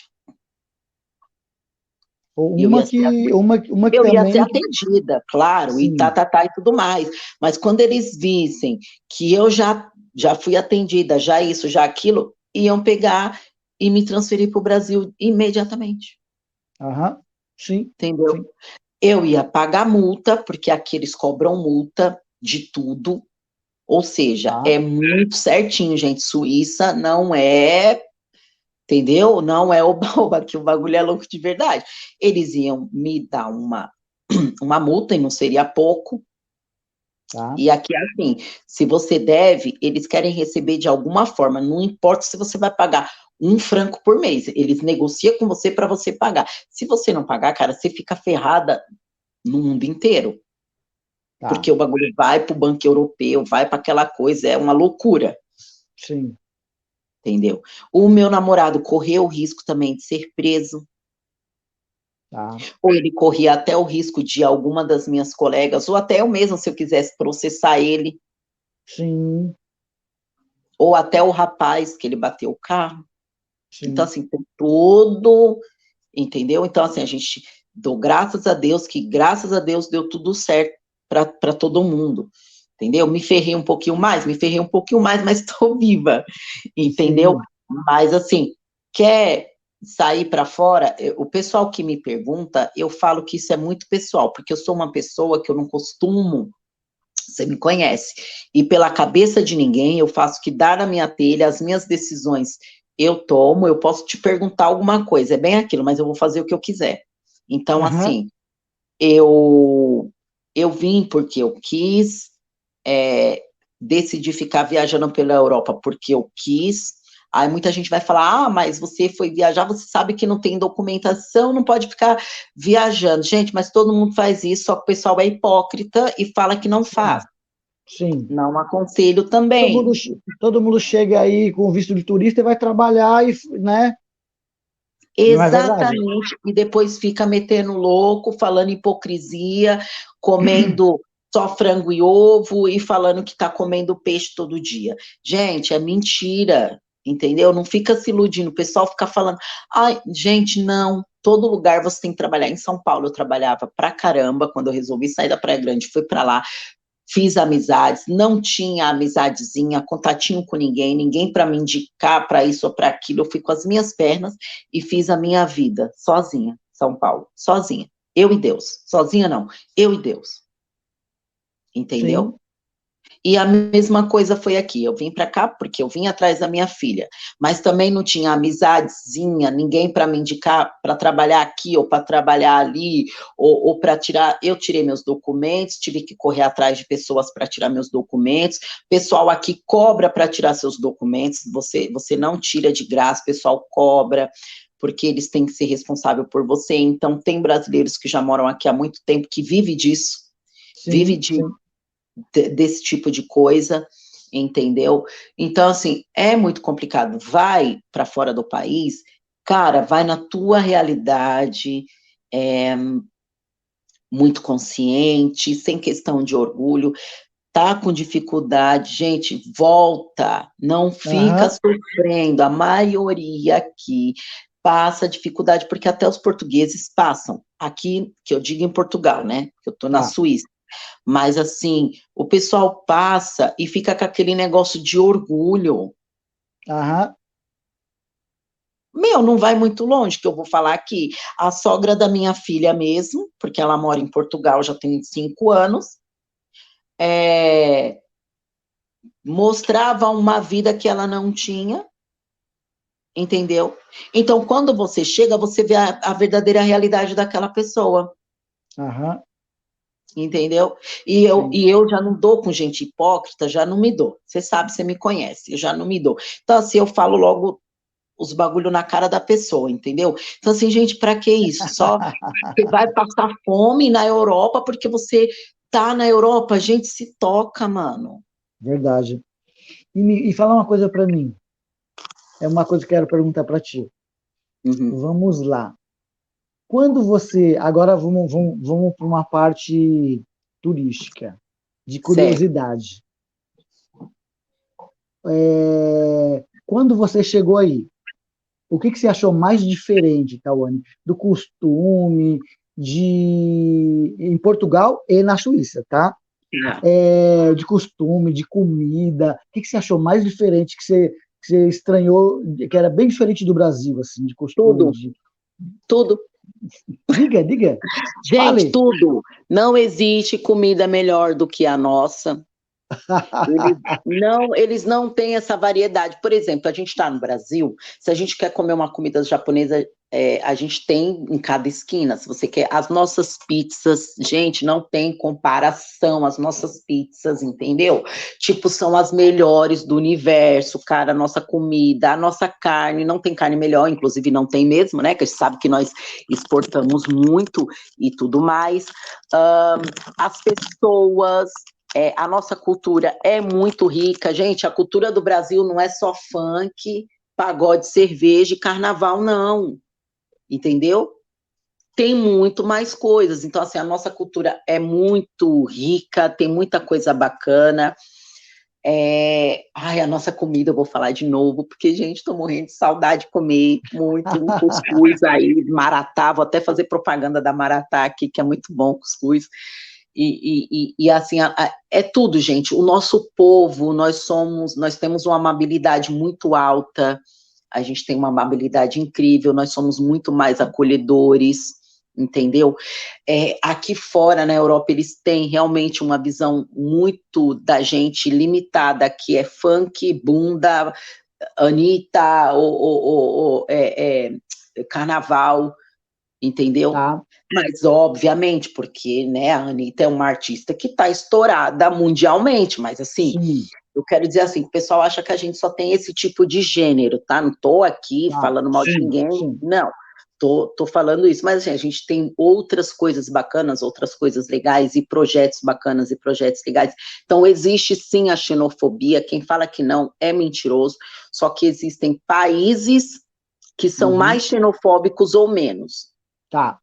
Eu ia ser Uma que eu ia ser também, atendida, claro, e sim. e tudo mais. Mas quando eles vissem que eu já fui atendida, já isso, já aquilo, iam pegar e me transferir para o Brasil imediatamente, Aham. Sim, entendeu? sim. Eu ia pagar multa, porque aqui eles cobram multa de tudo, ou seja, Tá. é muito certinho, gente. Suíça não é, entendeu? Não é oba-oba, que o bagulho é louco de verdade. Eles iam me dar uma multa, e não seria pouco. Tá. E aqui é assim, se você deve, eles querem receber de alguma forma, não importa se você vai pagar 1 franco por mês, eles negociam com você para você pagar. Se você não pagar, cara, você fica ferrada no mundo inteiro, Tá. porque o bagulho vai para o Banco Europeu, vai para aquela coisa, é uma loucura, Sim. entendeu? O meu namorado correu o risco também de ser preso, Tá. ou ele corria até o risco de alguma das minhas colegas, ou até eu mesma, se eu quisesse processar ele, Sim. ou até o rapaz que ele bateu o carro. Então, Sim. assim, tem todo, entendeu? Então, assim, a gente dou graças a Deus, que graças a Deus deu tudo certo para todo mundo, entendeu? Me ferrei um pouquinho mais, mas estou viva, entendeu? Sim. Mas, assim, quer sair para fora? O pessoal que me pergunta, eu falo que isso é muito pessoal, porque eu sou uma pessoa que eu não costumo, você me conhece. E pela cabeça de ninguém, eu faço o que dá na minha telha, as minhas decisões eu tomo, eu posso te perguntar alguma coisa, é bem aquilo, mas eu vou fazer o que eu quiser. Então, Aham. assim, eu vim porque eu quis, é, decidi ficar viajando pela Europa porque eu quis. Aí muita gente vai falar, mas você foi viajar, você sabe que não tem documentação, não pode ficar viajando. Gente, mas todo mundo faz isso, só que o pessoal é hipócrita e fala que não faz. Sim. Sim. Não aconselho Todo mundo, também. todo mundo chega aí com visto de turista e vai trabalhar, e, né? Não é verdade? Exatamente. E depois fica metendo louco, falando hipocrisia, comendo só frango e ovo e falando que está comendo peixe todo dia. Gente, é mentira, entendeu? Não fica se iludindo. O pessoal fica falando, ai, gente, não. Todo lugar você tem que trabalhar. Em São Paulo eu trabalhava pra caramba quando eu resolvi sair da Praia Grande, fui para lá. Fiz amizades, não tinha amizadezinha, contatinho com ninguém, ninguém para me indicar para isso ou para aquilo. Eu fui com as minhas pernas e fiz a minha vida sozinha. São Paulo, sozinha. Eu e Deus. Sozinha não, eu e Deus. Entendeu? Sim. E a mesma coisa foi aqui. Eu vim para cá porque eu vim atrás da minha filha, mas também não tinha amizadezinha, ninguém para me indicar para trabalhar aqui ou para trabalhar ali, ou para tirar. Eu tirei meus documentos, tive que correr atrás de pessoas para tirar meus documentos. Pessoal aqui cobra para tirar seus documentos, você não tira de graça, o pessoal cobra, porque eles têm que ser responsáveis por você. Então, tem brasileiros que já moram aqui há muito tempo que vive disso, vive Sim, de sim. desse tipo de coisa, entendeu? Então, assim, é muito complicado. Vai para fora do país, cara, vai na tua realidade, muito consciente, sem questão de orgulho, tá com dificuldade, gente, volta, não fica Aham. sofrendo, a maioria aqui passa dificuldade, porque até os portugueses passam, aqui, que eu digo em Portugal, né, que eu tô na Tá. Suíça, mas, assim, o pessoal passa e fica com aquele negócio de orgulho. Aham. Meu, não vai muito longe, que eu vou falar aqui. A sogra da minha filha mesmo, porque ela mora em Portugal já tem 5 anos, é, mostrava uma vida que ela não tinha, entendeu? Então, quando você chega, você vê a verdadeira realidade daquela pessoa. Aham. Entendeu? E eu, Sim. e eu já não dou com gente hipócrita, já não me dou. Você sabe, você me conhece, eu já não me dou. Então, assim, eu falo logo os bagulho na cara da pessoa, entendeu? Então, assim, gente, para que isso? Só você vai passar fome na Europa porque você tá na Europa, gente, se toca, mano. Verdade. E fala uma coisa para mim. É uma coisa que eu quero perguntar para ti. Uhum. Vamos lá. Quando você. Agora vamos para uma parte turística, de Certo. curiosidade. Quando você chegou aí, o que você achou mais diferente, Tawane, do costume em Portugal e na Suíça, tá? Tá. De costume, de comida. O que você achou mais diferente que você estranhou, que era bem diferente do Brasil, assim, de costume, Tudo, de... tudo. Diga, diga, Gente, fale. tudo. Não existe comida melhor do que a nossa. Eles não têm essa variedade. Por exemplo, a gente está no Brasil, se a gente quer comer uma comida japonesa, a gente tem em cada esquina. Se você quer, as nossas pizzas, gente, não tem comparação. As nossas pizzas, entendeu? Tipo, são as melhores do universo, cara. A nossa comida, a nossa carne, não tem carne melhor, inclusive não tem mesmo, né? Que a gente sabe que nós exportamos muito e tudo mais. As pessoas. A nossa cultura é muito rica, gente. A cultura do Brasil não é só funk, pagode, cerveja e carnaval, não. Entendeu? Tem muito mais coisas. Então, assim, a nossa cultura é muito rica, tem muita coisa bacana. Ai, a nossa comida, eu vou falar de novo, porque, gente, estou morrendo de saudade de comer muito um cuscuz aí, maratá. Vou até fazer propaganda da maratá aqui, que é muito bom o cuscuz. E assim, é tudo, gente. O nosso povo, nós temos uma amabilidade muito alta, a gente tem uma amabilidade incrível, nós somos muito mais acolhedores, entendeu? Aqui fora, na Europa, eles têm realmente uma visão muito da gente limitada, que é funk, bunda, Anitta, carnaval, entendeu? Tá? Mas, obviamente, porque, né, a Anitta é uma artista que está estourada mundialmente, mas, assim, Sim, eu quero dizer assim, o pessoal acha que a gente só tem esse tipo de gênero, tá? Não tô aqui tá. falando mal de Sim, ninguém, sim. não. Tô falando isso, mas assim, a gente tem outras coisas bacanas, outras coisas legais e projetos bacanas e projetos legais. Então, existe sim a xenofobia. Quem fala que não é mentiroso, só que existem países que são Uhum. mais xenofóbicos ou menos. Tá,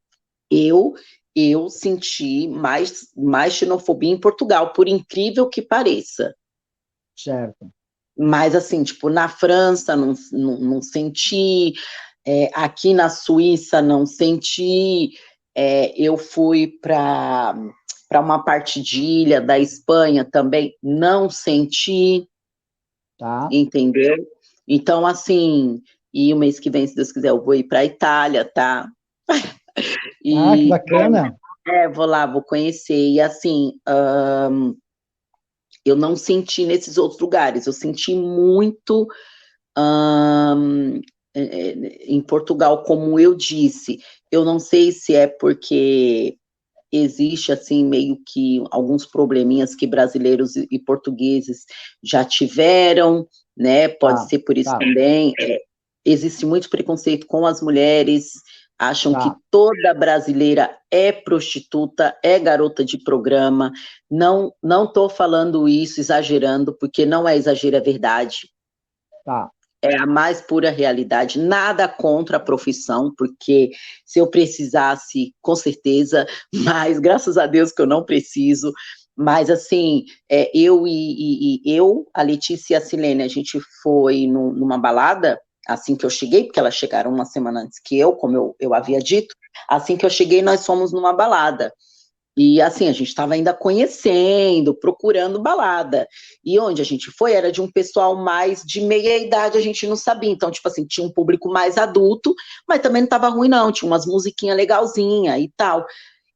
Eu eu senti mais xenofobia em Portugal, por incrível que pareça. certo. Mas, assim, tipo, na França não senti, aqui na Suíça não senti, eu fui para uma parte de ilha da Espanha também, não senti, Tá. entendeu? Então, assim, e o mês que vem, se Deus quiser, eu vou ir para a Itália, tá? Ah, que E bacana. vou lá, vou conhecer. E assim, eu não senti nesses outros lugares, eu senti muito hum, em Portugal, como eu disse. Eu não sei se é porque existe assim meio que alguns probleminhas que brasileiros e portugueses já tiveram, né? Pode Tá, ser por isso tá, também. Existe muito preconceito com as mulheres, acham tá, que toda brasileira é prostituta, é garota de programa. Não estou falando isso exagerando, porque não é exagero, é verdade. tá. É a mais pura realidade. Nada contra a profissão, porque se eu precisasse, com certeza, mas graças a Deus que eu não preciso. Mas assim, eu, a Letícia e a Silene, a gente foi numa balada assim que eu cheguei, porque elas chegaram uma semana antes que eu, como eu havia dito. Assim que eu cheguei, nós fomos numa balada. E assim, a gente estava ainda conhecendo, procurando balada. E onde a gente foi era de um pessoal mais de meia idade, a gente não sabia. Então, tipo assim, tinha um público mais adulto, mas também não estava ruim, não. Tinha umas musiquinhas legalzinhas e tal.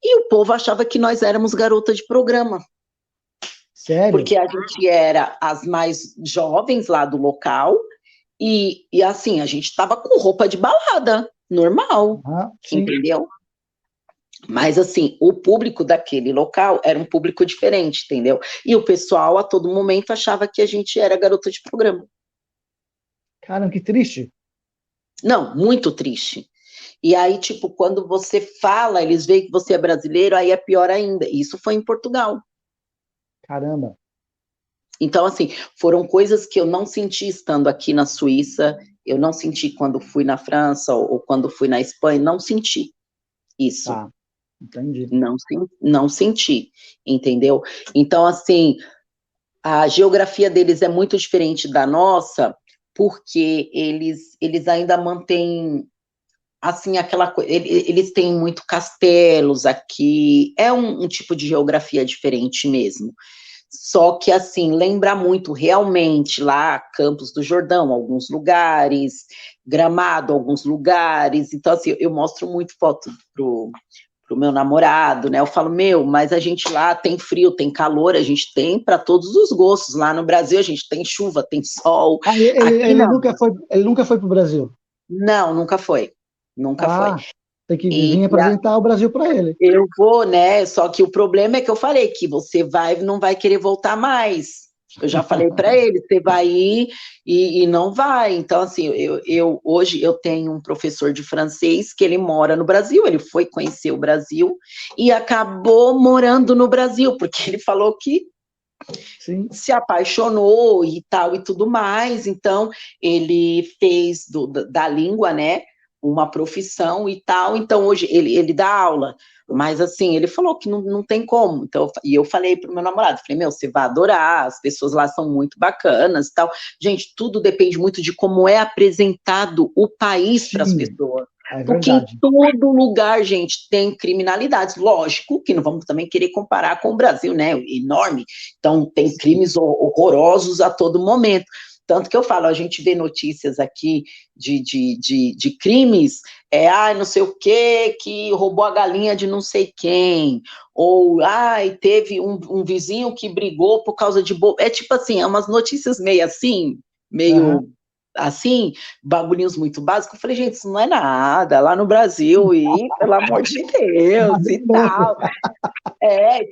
E o povo achava que nós éramos garota de programa, Sério? porque a gente era as mais jovens lá do local, e assim, a gente estava com roupa de balada, normal, Ah, sim. entendeu? Mas, assim, o público daquele local era um público diferente, entendeu? E o pessoal, a todo momento, achava que a gente era garota de programa. Caramba, que triste. Não, muito triste. E aí, tipo, quando você fala, eles veem que você é brasileiro, aí é pior ainda. Isso foi em Portugal. Caramba. Então, assim, foram coisas que eu não senti estando aqui na Suíça, eu não senti quando fui na França ou quando fui na Espanha, não senti isso. Tá, entendi. Não senti, entendeu? Então, assim, a geografia deles é muito diferente da nossa, porque eles ainda mantêm assim aquela coisa. Eles têm muito castelos aqui, é um tipo de geografia diferente mesmo. Só que assim, lembra muito realmente lá Campos do Jordão, alguns lugares, Gramado, alguns lugares. Então, assim, eu mostro muito foto pro meu namorado, né? Eu falo, meu, mas a gente lá tem frio, tem calor, a gente tem para todos os gostos. Lá no Brasil a gente tem chuva, tem sol. Ah, Aqui não. ele nunca foi para o Brasil. Não, nunca foi. Nunca foi. Ah, tem que vir E apresentar o Brasil para ele. eu vou, né? Só que o problema é que eu falei que você vai e não vai querer voltar mais. Eu já falei para ele, você vai ir e não vai. Então, assim, hoje eu tenho um professor de francês que ele mora no Brasil, ele foi conhecer o Brasil e acabou morando no Brasil, porque ele falou que Sim. se apaixonou e tal e tudo mais. Então, ele fez da língua, né, uma profissão e tal. Então, hoje ele dá aula. Mas assim, ele falou que não tem como. Então, e eu falei pro meu namorado, falei, meu, você vai adorar, as pessoas lá são muito bacanas e tal. Gente, tudo depende muito de como é apresentado o país para as Sim, pessoas. é Porque em verdade. todo lugar, gente, tem criminalidades. Lógico que não vamos também querer comparar com o Brasil, né? Enorme. Então, tem crimes horrorosos a todo momento. Tanto que eu falo, a gente vê notícias aqui de crimes, não sei o quê, que roubou a galinha de não sei quem, ou, teve um vizinho que brigou por causa de... É tipo assim, é umas notícias meio assim, Aham. meio assim, bagulhinhos muito básicos. Eu falei, gente, isso não é nada, lá no Brasil, e pelo amor de Deus, e Maravilhoso. tal.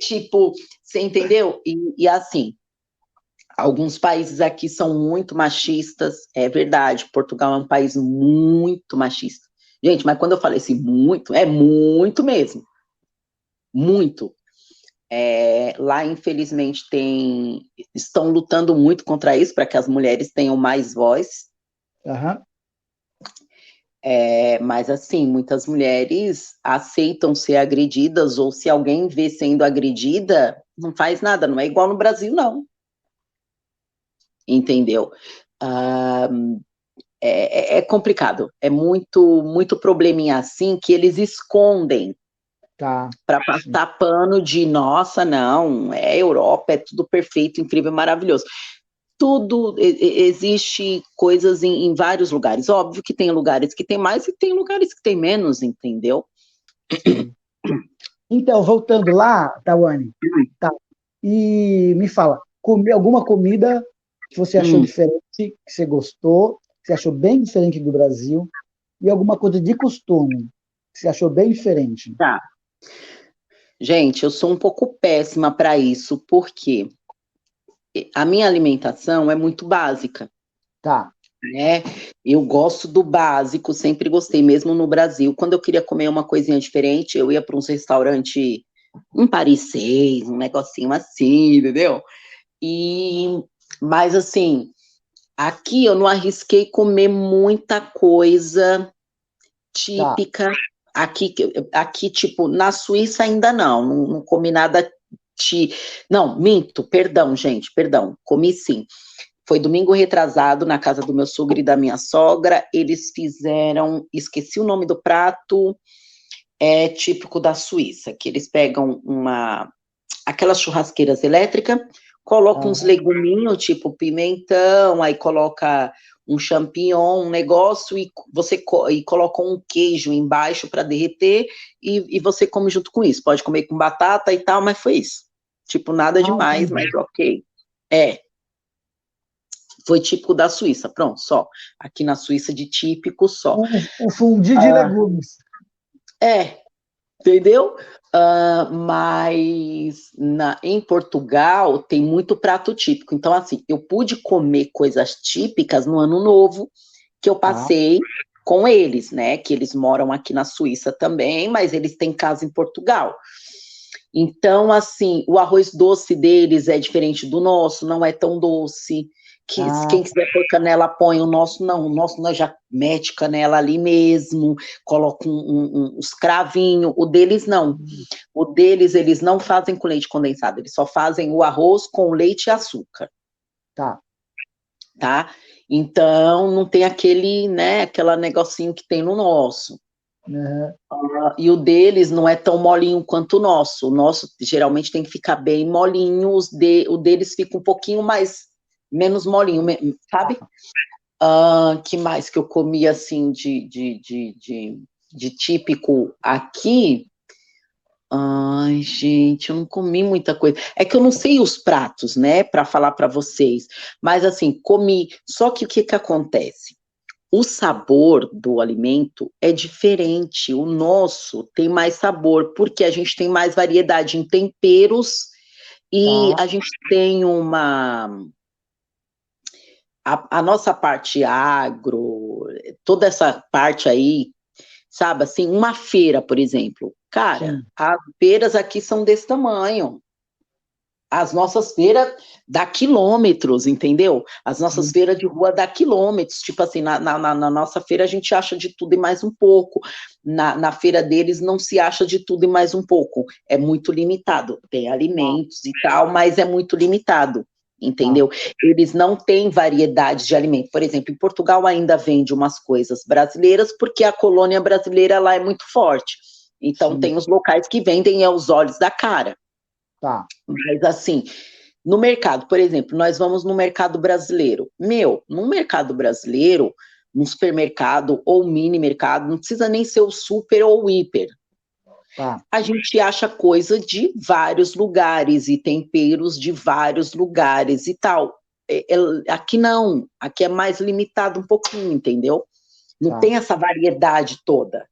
Tipo, você entendeu? E assim, alguns países aqui são muito machistas, é verdade. Portugal é um país muito machista. Gente, mas quando eu falei assim, muito, é muito mesmo, muito. Lá, infelizmente, estão lutando muito contra isso, para que as mulheres tenham mais voz. Aham. Mas, assim, muitas mulheres aceitam ser agredidas, ou se alguém vê sendo agredida, não faz nada, não é igual no Brasil, não. Entendeu? Ah, é complicado, é muito probleminha assim que eles escondem Tá. para Sim. passar pano de nossa, não, é Europa, é tudo perfeito, incrível, maravilhoso. Tudo existe coisas em vários lugares. Óbvio que tem lugares que tem mais e tem lugares que tem menos, entendeu? Sim. Então, voltando lá, Tawane, tá, e me fala, alguma comida que você achou Hum, diferente, que você gostou, que você achou bem diferente do Brasil, e alguma coisa de costume, que você achou bem diferente? tá. Gente, eu sou um pouco péssima para isso, porque a minha alimentação é muito básica, Tá. né? Eu gosto do básico, sempre gostei, mesmo no Brasil. Quando eu queria comer uma coisinha diferente, eu ia para uns restaurantes, um Paris 6, um negocinho assim, entendeu? E, mas assim, aqui eu não arrisquei comer muita coisa Tá. típica. Aqui, tipo, na Suíça ainda não comi nada. Ti... Não, minto, perdão, gente, perdão, comi sim. Foi domingo retrasado na casa do meu sogro e da minha sogra. Eles fizeram, esqueci o nome do prato, é típico da Suíça, que eles pegam aquelas churrasqueiras elétricas, colocam uns Aham. leguminhos, tipo pimentão, aí coloca um champignon, um negócio, e e coloca um queijo embaixo para derreter, e você come junto com isso. Pode comer com batata e tal, mas foi isso. Tipo, nada Ah, demais, entendi. mas ok. É, foi típico da Suíça, pronto, só. Aqui na Suíça de típico só. O fundi de Ah, legumes. é, entendeu? Mas em Portugal tem muito prato típico. Então, assim, eu pude comer coisas típicas no Ano Novo, que eu Tá. passei com eles, né? Que eles moram aqui na Suíça também, mas eles têm casa em Portugal. Então, assim, o arroz doce deles é diferente do nosso, não é tão doce. Ah, Quem quiser pôr canela, põe. O nosso não. O nosso nós já mete canela ali mesmo, coloca uns cravinhos. O deles não. O deles, eles não fazem com leite condensado, eles só fazem o arroz com leite e açúcar, tá. tá? Então, não tem aquele, né, aquela negocinho que tem no nosso. Aham. E o deles não é tão molinho quanto o nosso. O nosso geralmente tem que ficar bem molinho, o deles fica um pouquinho mais, menos molinho, sabe? Que mais que eu comi assim de típico aqui? Ai, gente, eu não comi muita coisa. É que eu não sei os pratos, né, para falar para vocês. Mas assim, comi. Só que o que que acontece? O sabor do alimento é diferente. O nosso tem mais sabor, porque a gente tem mais variedade em temperos e Tá. a gente tem a nossa parte agro, toda essa parte aí, sabe? Assim, uma feira, por exemplo. Cara, Sim. as feiras aqui são desse tamanho. As nossas feiras dá quilômetros, entendeu? As nossas Sim. feiras de rua dá quilômetros. Tipo assim, na nossa feira a gente acha de tudo e mais um pouco. Na feira deles não se acha de tudo e mais um pouco. É muito limitado. Tem Tá. alimentos e tal, mas é muito limitado. Tá. Entendeu? Eles não têm variedade de alimento. Por exemplo, em Portugal ainda vende umas coisas brasileiras, porque a colônia brasileira lá é muito forte. Então, Sim. tem os locais que vendem aos olhos da cara. Tá. Mas assim, no mercado, por exemplo, nós vamos no mercado brasileiro. No mercado brasileiro, num supermercado ou mini mercado, não precisa nem ser o super ou o hiper. Tá. A gente acha coisa de vários lugares e temperos de vários lugares e tal. Aqui não, aqui é mais limitado um pouquinho, entendeu? Não Tá. tem essa variedade toda.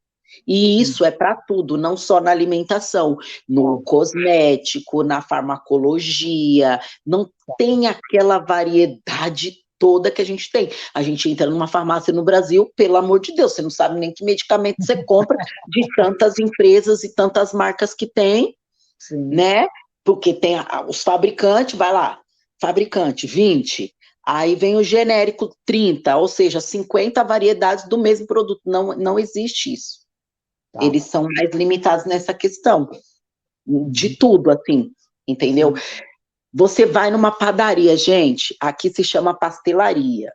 E Sim. isso é para tudo, não só na alimentação, no Tá. cosmético, na farmacologia, não tem aquela variedade toda que a gente tem. A gente entra numa farmácia no Brasil, pelo amor de Deus, você não sabe nem que medicamento você compra de tantas empresas e tantas marcas que tem, Sim. né? Porque tem os fabricantes, vai lá, fabricante 20, aí vem o genérico 30, ou seja, 50 variedades do mesmo produto. Não existe isso. Tá. Eles são mais limitados nessa questão, de Uhum. tudo, assim, entendeu? Sim. Você vai numa padaria, gente, aqui se chama pastelaria.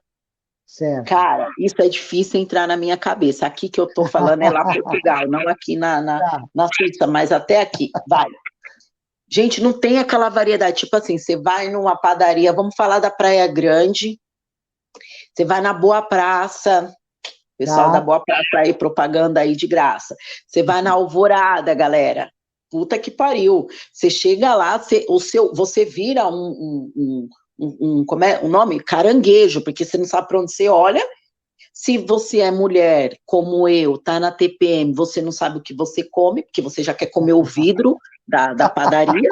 Certo. Cara, isso é difícil entrar na minha cabeça. Aqui que eu tô falando é lá Portugal, não aqui Tá. na Suíça, mas até aqui, vai. Gente, não tem aquela variedade. Tipo assim, você vai numa padaria, vamos falar da Praia Grande, você vai na Boa Praça, Pessoal da Boa Praça aí, propaganda aí de graça. Você vai na Alvorada, galera. Puta que pariu. Você chega lá, você vira como é o nome? Caranguejo, porque você não sabe para onde você olha. Se você é mulher, como eu, tá na TPM, você não sabe o que você come, porque você já quer comer o vidro da padaria.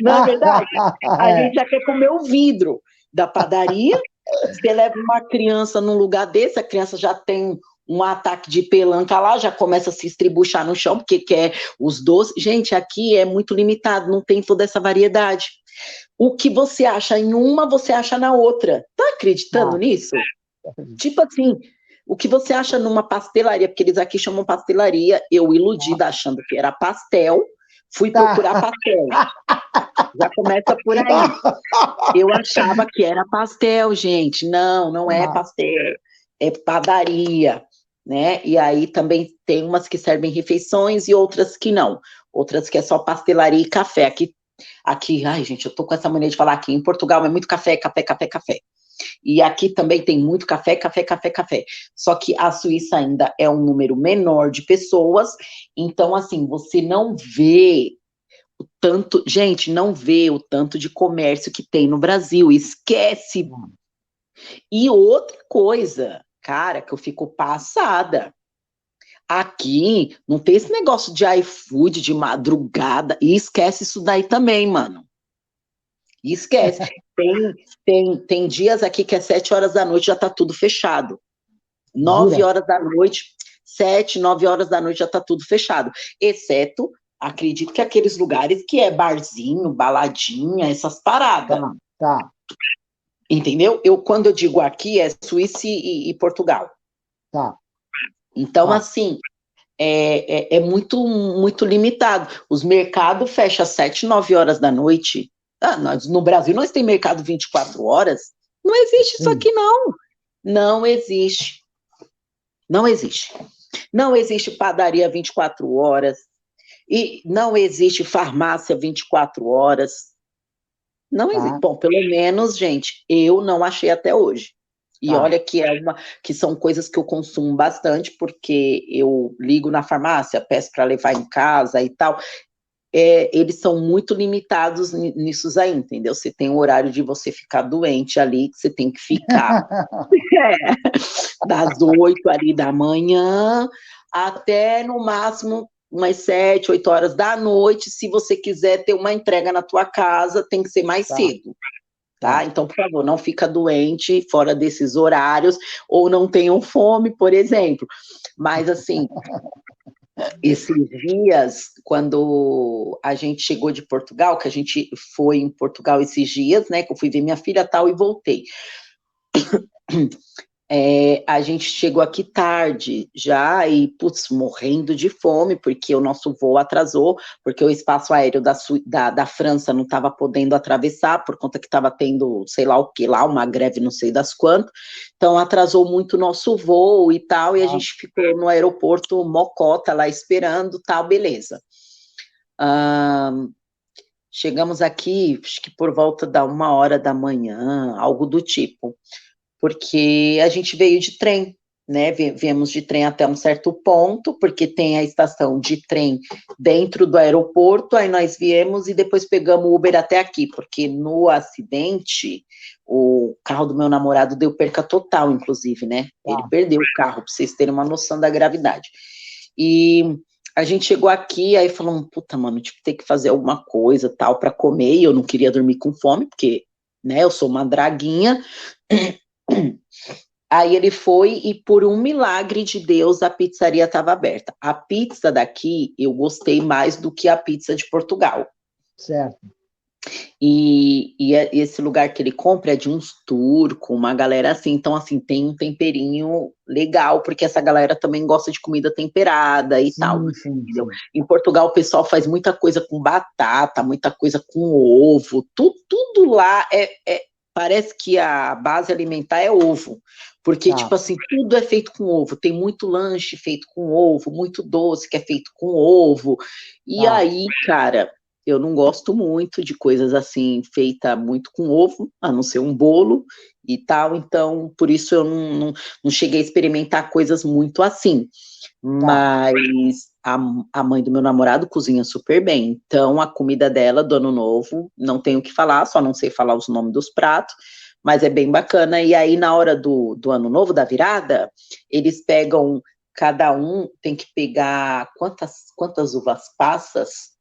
Não é verdade? A gente já quer comer o vidro da padaria. Você leva uma criança num lugar desse, a criança já tem um ataque de pelanca lá, já começa a se estribuchar no chão, porque quer os doces. Gente, aqui é muito limitado, não tem toda essa variedade. O que você acha em uma, você acha na outra. Tá acreditando nisso? Tipo assim, o que você acha numa pastelaria, porque eles aqui chamam pastelaria, eu iludida achando que era pastel, fui procurar pastel. Já começa por aí. Eu achava que era pastel, gente. Não é pastel. É padaria, né? E aí também tem umas que servem refeições e outras que não. Outras que é só pastelaria e café. Aqui, ai, gente, eu tô com essa mania de falar aqui. Em Portugal é muito café, café, café, café. E aqui também tem muito café, café, café, café. Só que a Suíça ainda é um número menor de pessoas. Então, assim, você não vê o tanto, gente, não vê o tanto de comércio que tem no Brasil, esquece. E outra coisa, cara, que eu fico passada. Aqui não tem esse negócio de iFood de madrugada, e esquece isso daí também, mano. Esquece. Tem dias aqui que é 7 horas da noite, já tá tudo fechado. 9 horas da noite, 7, 9 horas da noite já tá tudo fechado. Exceto, acredito que aqueles lugares que é barzinho, baladinha, essas paradas. Tá. Entendeu? Quando eu digo aqui, é Suíça e Portugal. Tá. Então, assim, é muito, muito limitado. Os mercados fecham às 7, 9 horas da noite. No Brasil, nós temos mercado 24 horas. Não existe isso aqui, não. Não existe. Não existe. Não existe padaria 24 horas. E não existe farmácia 24 horas. Não existe. Bom, pelo menos, gente, eu não achei até hoje. E olha que são coisas que eu consumo bastante, porque eu ligo na farmácia, peço para levar em casa e tal. Eles são muito limitados nisso aí, entendeu? Você tem um horário de você ficar doente ali, que você tem que ficar das 8 ali da manhã até, no máximo, umas 7, 8 horas da noite. Se você quiser ter uma entrega na tua casa, tem que ser mais cedo. Tá? Então, por favor, não fica doente fora desses horários, ou não tenham fome, por exemplo. Mas, assim, esses dias, quando a gente chegou de Portugal, que a gente foi em Portugal esses dias, né, que eu fui ver minha filha tal e voltei. A gente chegou aqui tarde já e, putz, morrendo de fome, porque o nosso voo atrasou, porque o espaço aéreo da França não estava podendo atravessar, por conta que estava tendo, sei lá o que lá, uma greve não sei das quantas, então atrasou muito o nosso voo e tal, e a gente ficou no aeroporto mocota lá esperando, tal, beleza. Chegamos aqui, acho que por volta da 1 hora da manhã, algo do tipo, porque a gente veio de trem, né? Viemos de trem até um certo ponto, porque tem a estação de trem dentro do aeroporto, aí nós viemos e depois pegamos o Uber até aqui, porque no acidente, o carro do meu namorado deu perca total, inclusive, né? Ele perdeu o carro, para vocês terem uma noção da gravidade. E a gente chegou aqui, aí falamos, puta, mano, tipo, tem que fazer alguma coisa, tal, para comer, e eu não queria dormir com fome, porque, né, eu sou uma draguinha. Aí ele foi e, por um milagre de Deus, a pizzaria estava aberta. A pizza daqui eu gostei mais do que a pizza de Portugal. Certo. E esse lugar que ele compra é de uns turcos, uma galera assim, então assim, tem um temperinho legal, porque essa galera também gosta de comida temperada e tal. Entendeu? Em Portugal o pessoal faz muita coisa com batata, muita coisa com ovo, tudo lá parece que a base alimentar é ovo, porque, tipo assim, tudo é feito com ovo, tem muito lanche feito com ovo, muito doce que é feito com ovo, e aí, cara, eu não gosto muito de coisas assim, feita muito com ovo, a não ser um bolo e tal, então, por isso eu não cheguei a experimentar coisas muito assim. Tá. Mas a mãe do meu namorado cozinha super bem, então a comida dela, do Ano Novo, não tenho o que falar, só não sei falar os nomes dos pratos, mas é bem bacana. E aí, na hora do Ano Novo, da virada, eles pegam, cada um tem que pegar quantas uvas passas?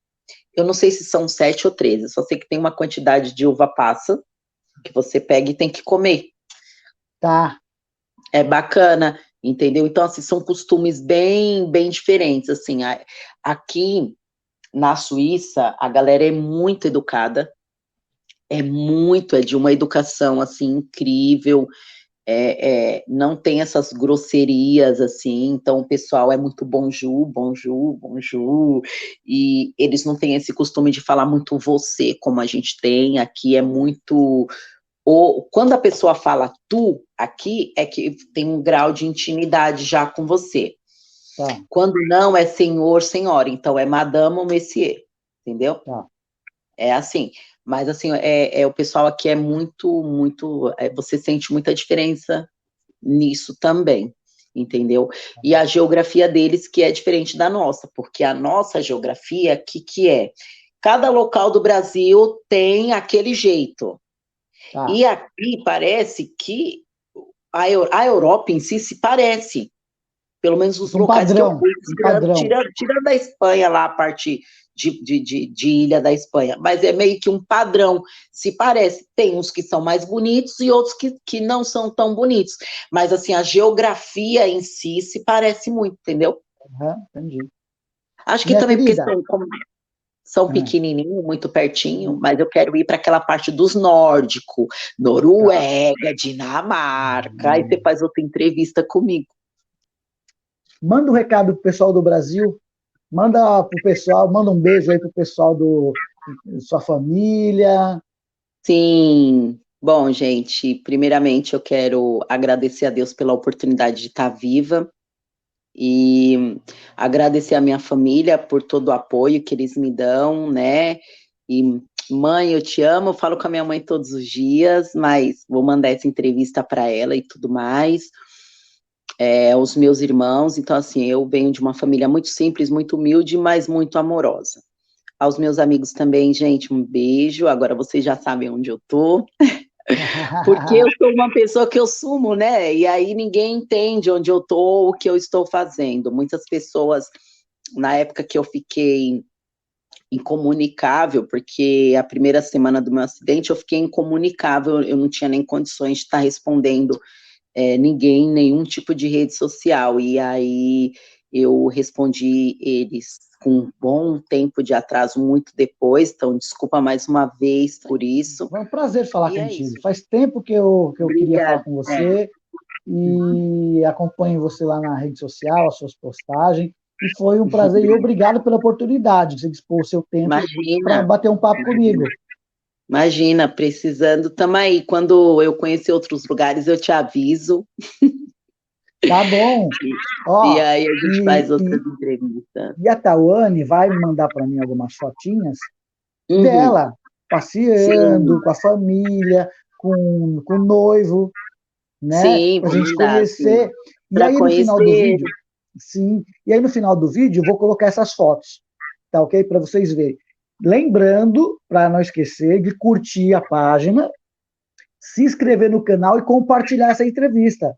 Eu não sei se são 7 ou 13, só sei que tem uma quantidade de uva passa que você pega e tem que comer. Tá. É bacana, entendeu? Então, assim, são costumes bem, bem diferentes, assim. Aqui na Suíça, a galera é muito educada, é de uma educação, assim, incrível, não tem essas grosserias, assim, então o pessoal é muito bonjour, bonjour, bonjour, e eles não têm esse costume de falar muito você, como a gente tem, aqui é muito... Quando a pessoa fala tu, aqui, é que tem um grau de intimidade já com você. Tá. Quando não, é senhor, senhora, então é madame ou monsieur, entendeu? Tá. É assim, mas assim, o pessoal aqui é muito, você sente muita diferença nisso também, entendeu? E a geografia deles que é diferente da nossa, porque a nossa geografia, que é? Cada local do Brasil tem aquele jeito. Tá. E aqui parece que a Europa em si se parece, pelo menos os Um locais que eu padrão. fui, Um padrão. tirando da Espanha lá, a parte de Ilha da Espanha, mas é meio que um padrão, se parece. Tem uns que são mais bonitos e outros que não são tão bonitos, mas assim, a geografia em si se parece muito, entendeu? Entendi. Acho que Minha também porque querida. são Ah, pequenininhos, muito pertinho, mas eu quero ir para aquela parte dos nórdicos, tá. Noruega, Dinamarca, aí você faz outra entrevista comigo. Manda um recado pro pessoal do Brasil. Manda pro pessoal, manda um beijo aí pro pessoal do sua família. Sim, bom, gente, primeiramente eu quero agradecer a Deus pela oportunidade de estar viva e agradecer a minha família por todo o apoio que eles me dão, né? E mãe, eu te amo, eu falo com a minha mãe todos os dias, mas vou mandar essa entrevista para ela e tudo mais. Os meus irmãos, então assim, eu venho de uma família muito simples, muito humilde, mas muito amorosa. Aos meus amigos também, gente, um beijo. Agora vocês já sabem onde eu tô. Porque eu sou uma pessoa que eu sumo, né? E aí ninguém entende onde eu tô, o que eu estou fazendo. Muitas pessoas, na época que eu fiquei incomunicável, porque a primeira semana do meu acidente eu fiquei incomunicável, eu não tinha nem condições de estar respondendo ninguém, nenhum tipo de rede social. E aí eu respondi eles com um bom tempo de atraso, muito depois, então desculpa mais uma vez por isso. Foi um prazer falar E é contigo. isso. Faz tempo que eu queria falar Obrigada. com você e acompanho você lá na rede social, as suas postagens. E foi um prazer e obrigado pela oportunidade de você dispor o seu tempo para Imagina, bater um papo comigo. imagina, precisando, tamo aí. Quando eu conhecer outros lugares, eu te aviso. Tá bom. E Ó, aí a gente e, faz outras e, entrevistas. e a Tawane vai mandar para mim algumas fotinhas Uhum, dela sim, passeando com a família, com o noivo, né? sim, Para a vou gente mandar, sim. conhecer. E Para aí no final do conhecer. vídeo, sim. E aí no final do vídeo eu vou colocar essas fotos, tá ok? Para vocês verem. Lembrando, para não esquecer, de curtir a página, se inscrever no canal e compartilhar essa entrevista,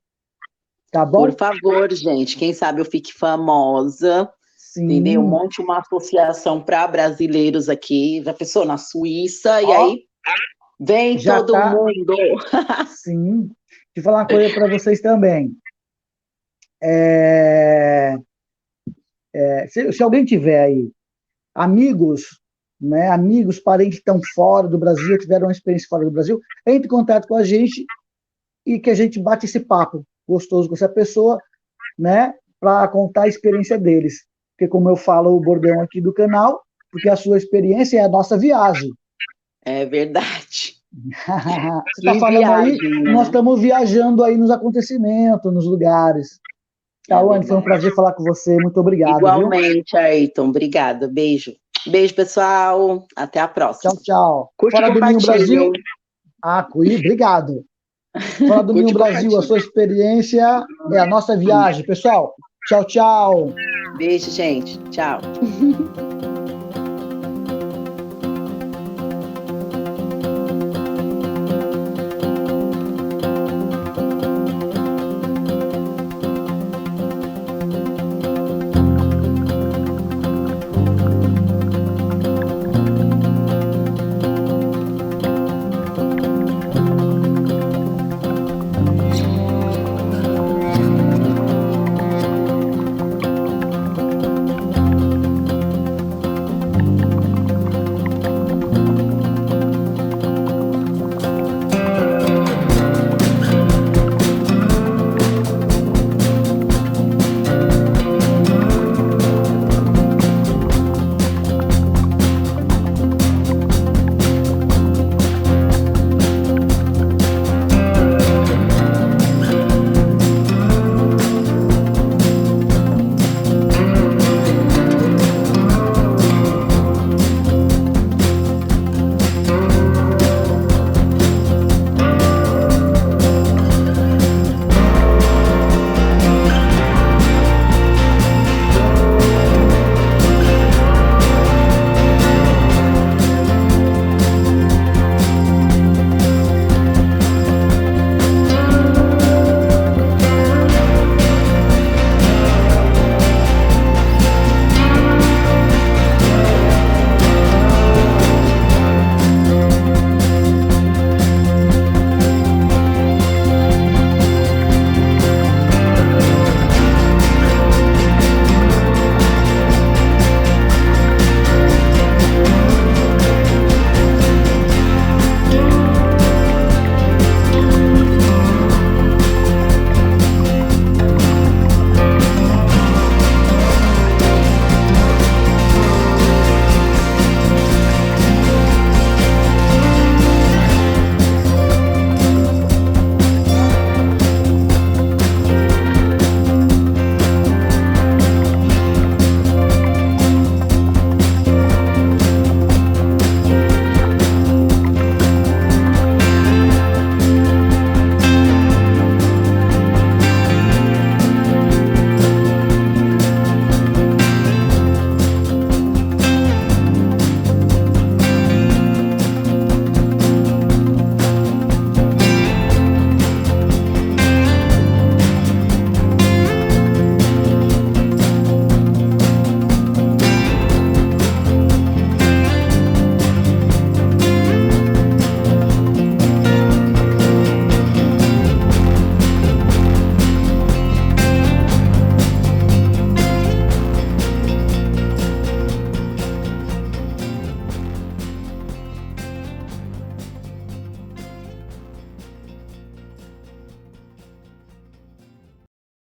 tá Por bom? favor, gente, quem sabe eu fique famosa, entendeu? Sim. Monte uma associação para brasileiros aqui, já pensou na Suíça, e Ó, aí vem já todo tá. mundo. Sim. Deixa eu falar uma coisa para vocês também. É, se alguém tiver aí amigos, né, amigos, parentes que estão fora do Brasil, tiveram uma experiência fora do Brasil, entre em contato com a gente e que a gente bate esse papo gostoso com essa pessoa, né, para contar a experiência deles. Porque, como eu falo o bordão aqui do canal, porque a sua experiência é a nossa viagem. É verdade. Você está Que falando aí, viagem, nós né? estamos viajando aí nos acontecimentos, nos lugares. É Tawane, foi um verdade. prazer falar com você. Muito obrigado, viu? Igualmente, Ayrton. Obrigada. Beijo. Beijo, pessoal. Até a próxima. Tchau, tchau. Curte Fora e do Ninho compartilha. Brasil. Obrigado. Fora do Ninho Brasil, a sua experiência é a nossa viagem. Pessoal, tchau, tchau. Beijo, gente. Tchau.